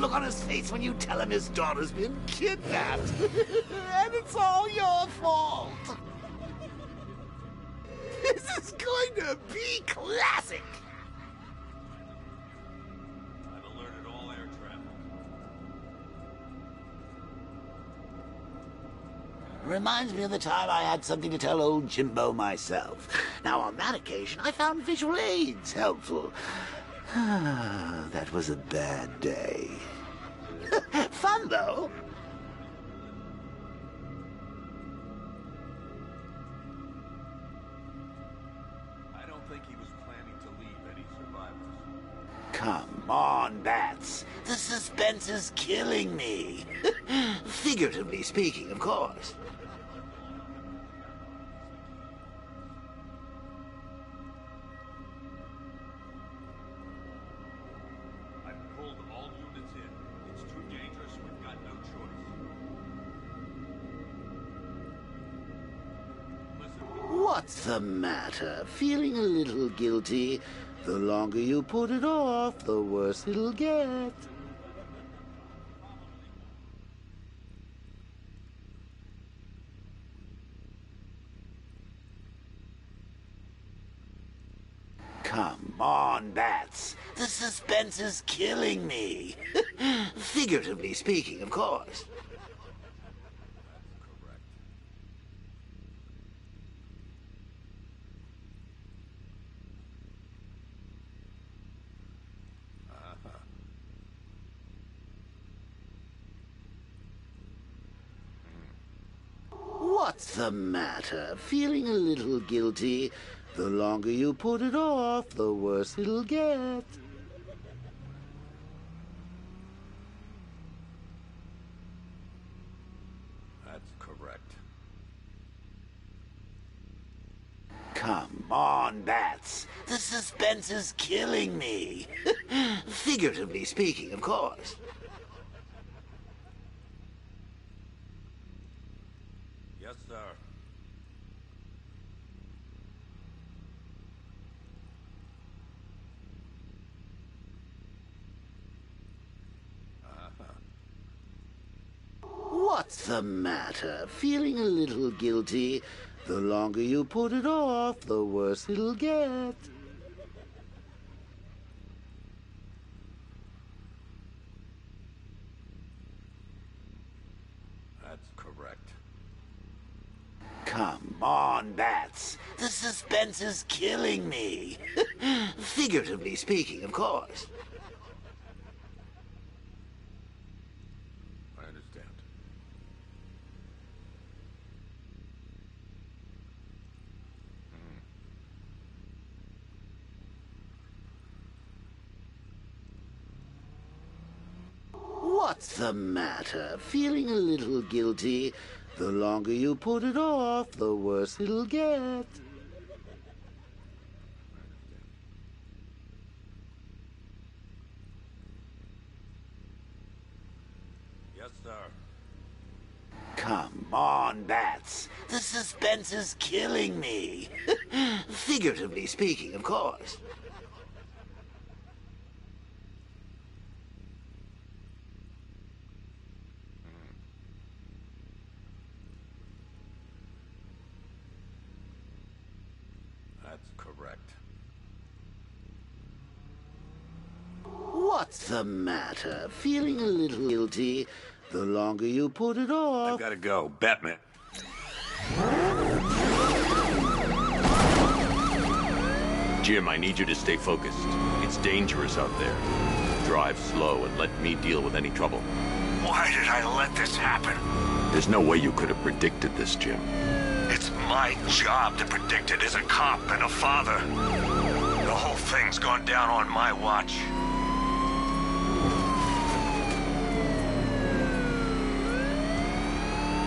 [SPEAKER 18] On his face when you tell him his daughter's been kidnapped. And it's all your fault. This is going to be classic.
[SPEAKER 11] I've alerted all air traffic.
[SPEAKER 18] Reminds me of the time I had something to tell old Jimbo myself. Now, on that occasion, I found visual aids helpful. That was a bad day. Fun, though.
[SPEAKER 11] I don't think he was planning to leave any survivors.
[SPEAKER 18] Come on, Bats. The suspense is killing me. Figuratively speaking, of course. What's the matter? Feeling a little guilty? The longer you put it off, the worse it'll get. Come on, Bats. The suspense is killing me. Figuratively speaking, of course. What's the matter? Feeling a little guilty? The longer you put it off, the worse it'll get.
[SPEAKER 11] That's correct.
[SPEAKER 18] Come on, Bats. The suspense is killing me. Figuratively speaking, of course.
[SPEAKER 11] Yes, sir.
[SPEAKER 18] What's the matter? Feeling a little guilty? The longer you put it off, the worse it'll get.
[SPEAKER 11] That's correct.
[SPEAKER 18] Come on, Bats. The suspense is killing me. Figuratively speaking, of course.
[SPEAKER 11] I understand.
[SPEAKER 18] What's the matter? Feeling a little guilty? The longer you put it off, the worse it'll get.
[SPEAKER 11] Yes, sir.
[SPEAKER 18] Come on, Bats. The suspense is killing me. Figuratively speaking, of course.
[SPEAKER 11] That's correct.
[SPEAKER 18] What's the matter? Feeling a little guilty? The longer you put it off...
[SPEAKER 6] I've got to go. Batman.
[SPEAKER 1] Jim, I need you to stay focused. It's dangerous out there. Drive slow and let me deal with any trouble.
[SPEAKER 9] Why did I let this happen?
[SPEAKER 1] There's no way you could have predicted this, Jim.
[SPEAKER 9] It's my job to predict it as a cop and a father. whole thing's gone down on my watch.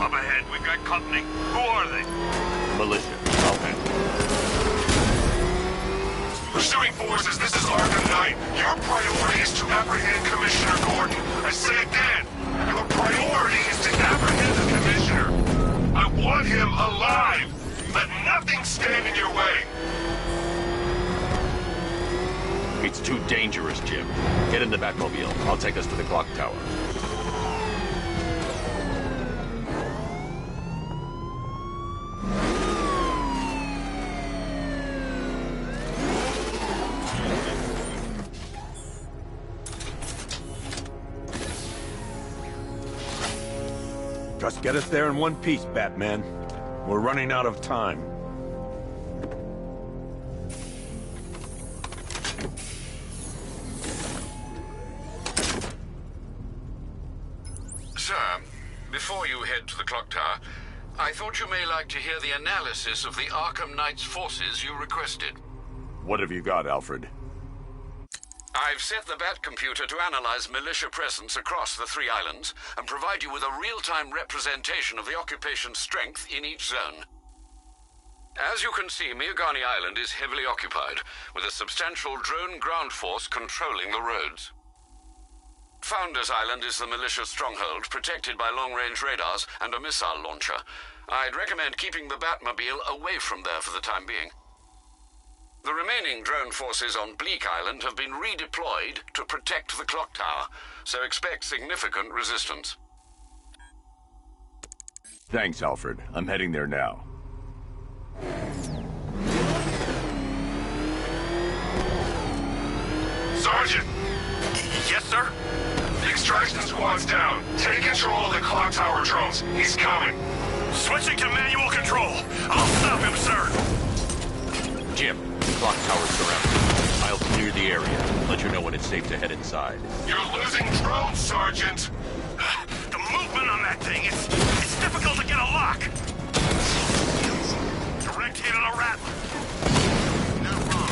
[SPEAKER 9] Up ahead, we've got company. Who are they?
[SPEAKER 1] Militia. I'll handle it.
[SPEAKER 15] Pursuing forces, this is Arkham Knight. Your priority is to apprehend Commissioner Gordon. I say again, your priority is to apprehend the Commissioner. I want him alive. Let nothing stand in your way.
[SPEAKER 1] It's too dangerous, Jim. Get in the Batmobile. I'll take us to the clock tower.
[SPEAKER 11] Just get us there in one piece, Batman. We're running out of time.
[SPEAKER 7] Sir, before you head to the clock tower, I thought you may like to hear the analysis of the Arkham Knight's forces you requested.
[SPEAKER 1] What have you got, Alfred?
[SPEAKER 7] I've set the Bat computer to analyze militia presence across the 3 islands and provide you with a real-time representation of the occupation's strength in each zone. As you can see, Miagani Island is heavily occupied, with a substantial drone ground force controlling the roads. Founders Island is the militia stronghold, protected by long-range radars and a missile launcher. I'd recommend keeping the Batmobile away from there for the time being. The remaining drone forces on Bleak Island have been redeployed to protect the clock tower, so expect significant resistance.
[SPEAKER 1] Thanks, Alfred. I'm heading there now.
[SPEAKER 15] Sergeant!
[SPEAKER 9] Yes, sir?
[SPEAKER 15] The extraction squad's down. Take control of the clock tower drones. He's coming.
[SPEAKER 9] Switching to manual control. I'll stop him, sir.
[SPEAKER 1] Jim, the clock tower's surrounded. I'll clear the area. Let you know when it's safe to head inside.
[SPEAKER 15] You're losing drones, Sergeant!
[SPEAKER 9] The movement on that thing, it's difficult to get a lock. Direct hit on a rattler.
[SPEAKER 18] Not wrong,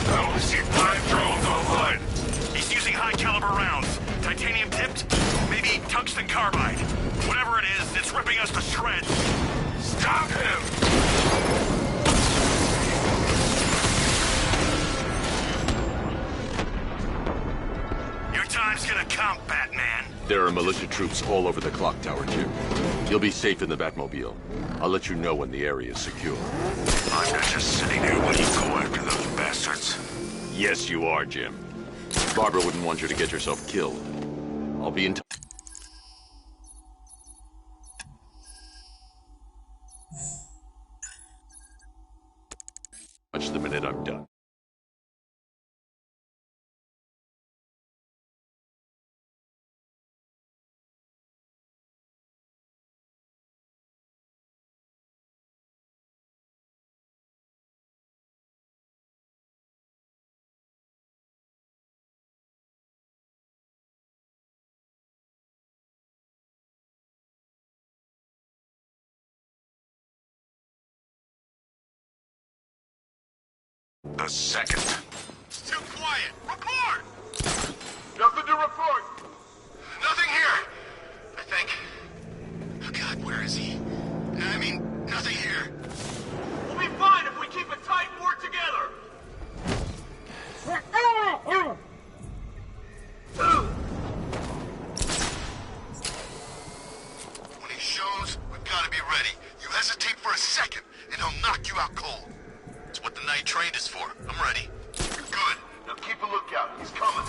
[SPEAKER 15] I only see 5 drones online.
[SPEAKER 9] He's using high-caliber rounds. Titanium tipped? Maybe tungsten carbide. Whatever it is, it's ripping us to shreds.
[SPEAKER 15] Stop him!
[SPEAKER 9] Your time's gonna come, Batman.
[SPEAKER 1] There are militia troops all over the clock tower, Jim. You'll be safe in the Batmobile. I'll let you know when the area is secure.
[SPEAKER 9] I'm not just sitting here waiting to go after those bastards.
[SPEAKER 1] Yes, you are, Jim. Barbara wouldn't want you to get yourself killed. I'll be in touch. The minute I'm done.
[SPEAKER 9] The second.
[SPEAKER 15] Too quiet! Report! Nothing to report! Nothing here! I think.
[SPEAKER 18] Oh God, where is he? I mean, nothing here.
[SPEAKER 11] We'll be fine if we keep a tight and work together!
[SPEAKER 18] When he shows, we've got to be ready. You hesitate for a second, and he'll knock you out cold. It's what the night trained us for. I'm ready.
[SPEAKER 15] Good. Now keep a lookout. He's coming.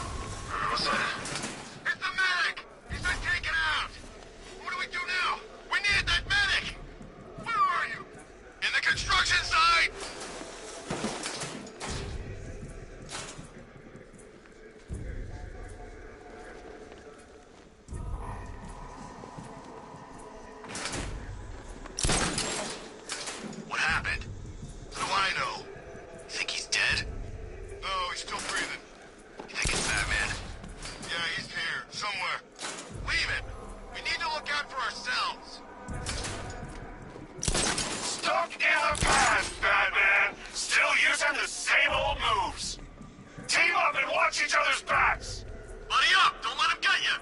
[SPEAKER 18] What's that? It's the medic! He's been taken out! What do we do now? We need that medic! Where are you? In the construction site! What happened? How do I know? You think he's dead?
[SPEAKER 15] No, he's still breathing.
[SPEAKER 18] You think it's Batman?
[SPEAKER 15] Yeah, he's here. Somewhere.
[SPEAKER 18] Leave it! We need to look out for ourselves!
[SPEAKER 15] Stop
[SPEAKER 9] In the past, Batman. Still using the same old moves. Team up and watch each other's backs.
[SPEAKER 18] Buddy up! Don't let him get you!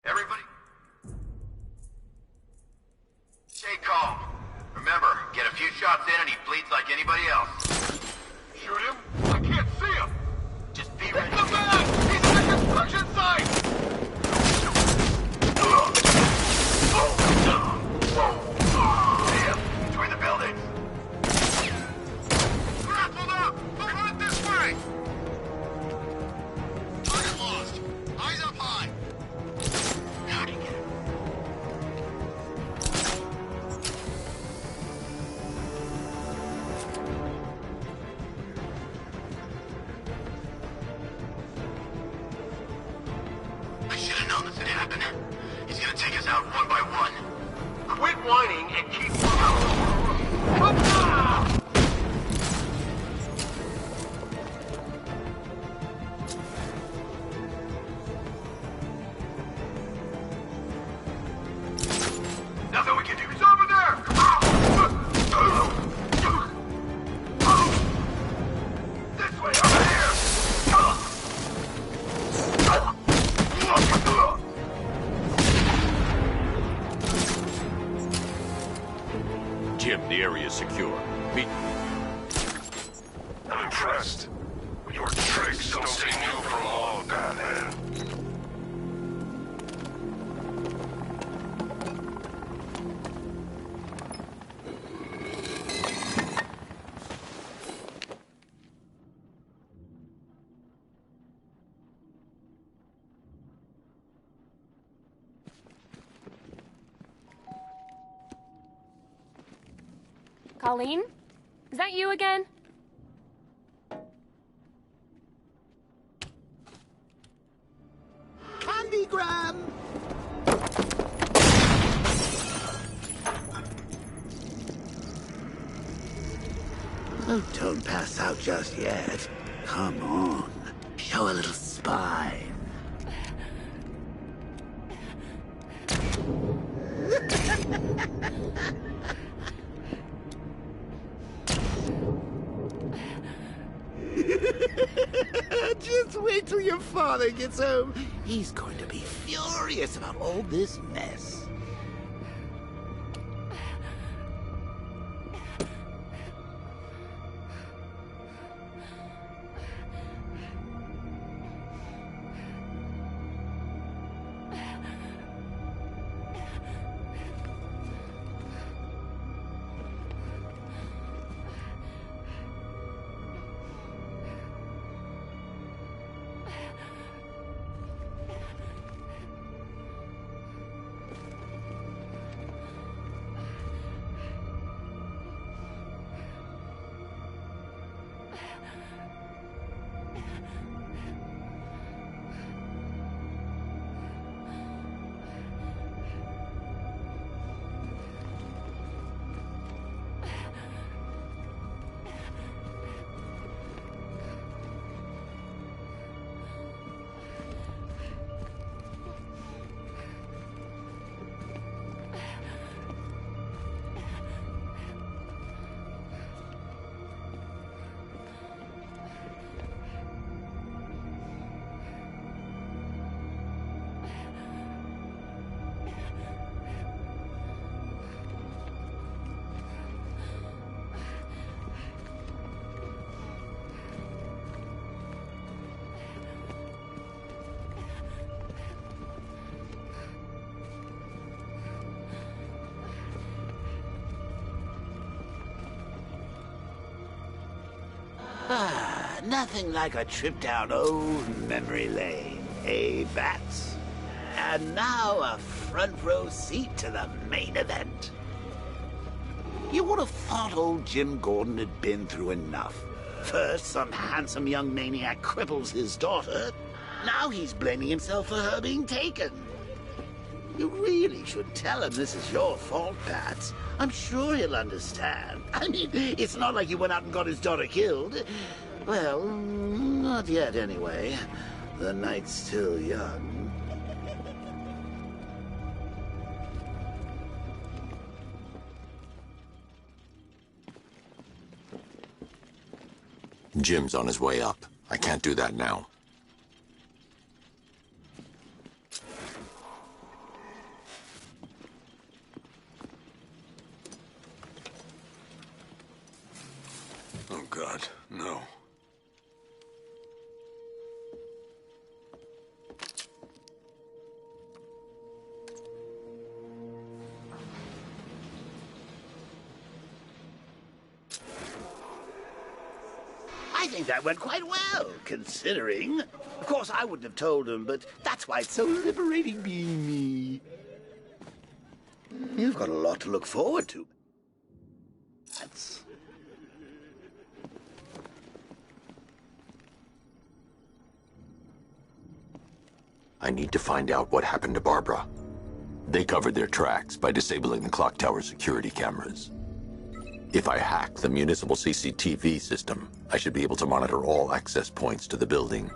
[SPEAKER 18] Everybody, stay calm. Remember, get a few shots in and he bleeds like anybody else.
[SPEAKER 4] Shoot him? I can't see him!
[SPEAKER 18] Just be ready.
[SPEAKER 4] The man! He's in the construction site!
[SPEAKER 18] Damn, join the building.
[SPEAKER 4] Grappled up! Move on this way!
[SPEAKER 18] Target lost. Eyes up high. How'd you get it? I should have known this would happen. He's gonna take us out one by one.
[SPEAKER 4] Quit whining and keep moving!
[SPEAKER 18] Nothing we can do.
[SPEAKER 4] He's over there!
[SPEAKER 18] This way, over here!
[SPEAKER 1] Jim, the area is secure. Meet...
[SPEAKER 9] I'm impressed. Your tricks don't seem new from long, Batman.
[SPEAKER 8] Colleen? Is that you again?
[SPEAKER 10] Candygram! Oh, don't pass out just yet. Come on. Show a little spine. Just wait till your father gets home. He's going to be furious about all this mess. Ah, nothing like a trip down old memory lane, eh, Bats? And now a front row seat to the main event. You would have thought old Jim Gordon had been through enough. First, some handsome young maniac cripples his daughter. Now he's blaming himself for her being taken. You really should tell him this is your fault, Bats. I'm sure he'll understand. I mean, it's not like you went out and got his daughter killed. Well, not yet anyway. The night's still young.
[SPEAKER 1] Jim's on his way up. I can't do that now.
[SPEAKER 13] Oh, God, no.
[SPEAKER 10] I think that went quite well, considering. Of course, I wouldn't have told him, but that's why it's so liberating being me. You've got a lot to look forward to. That's...
[SPEAKER 1] I need to find out what happened to Barbara. They covered their tracks by disabling the clock tower security cameras. If I hack the municipal CCTV system, I should be able to monitor all access points to the building.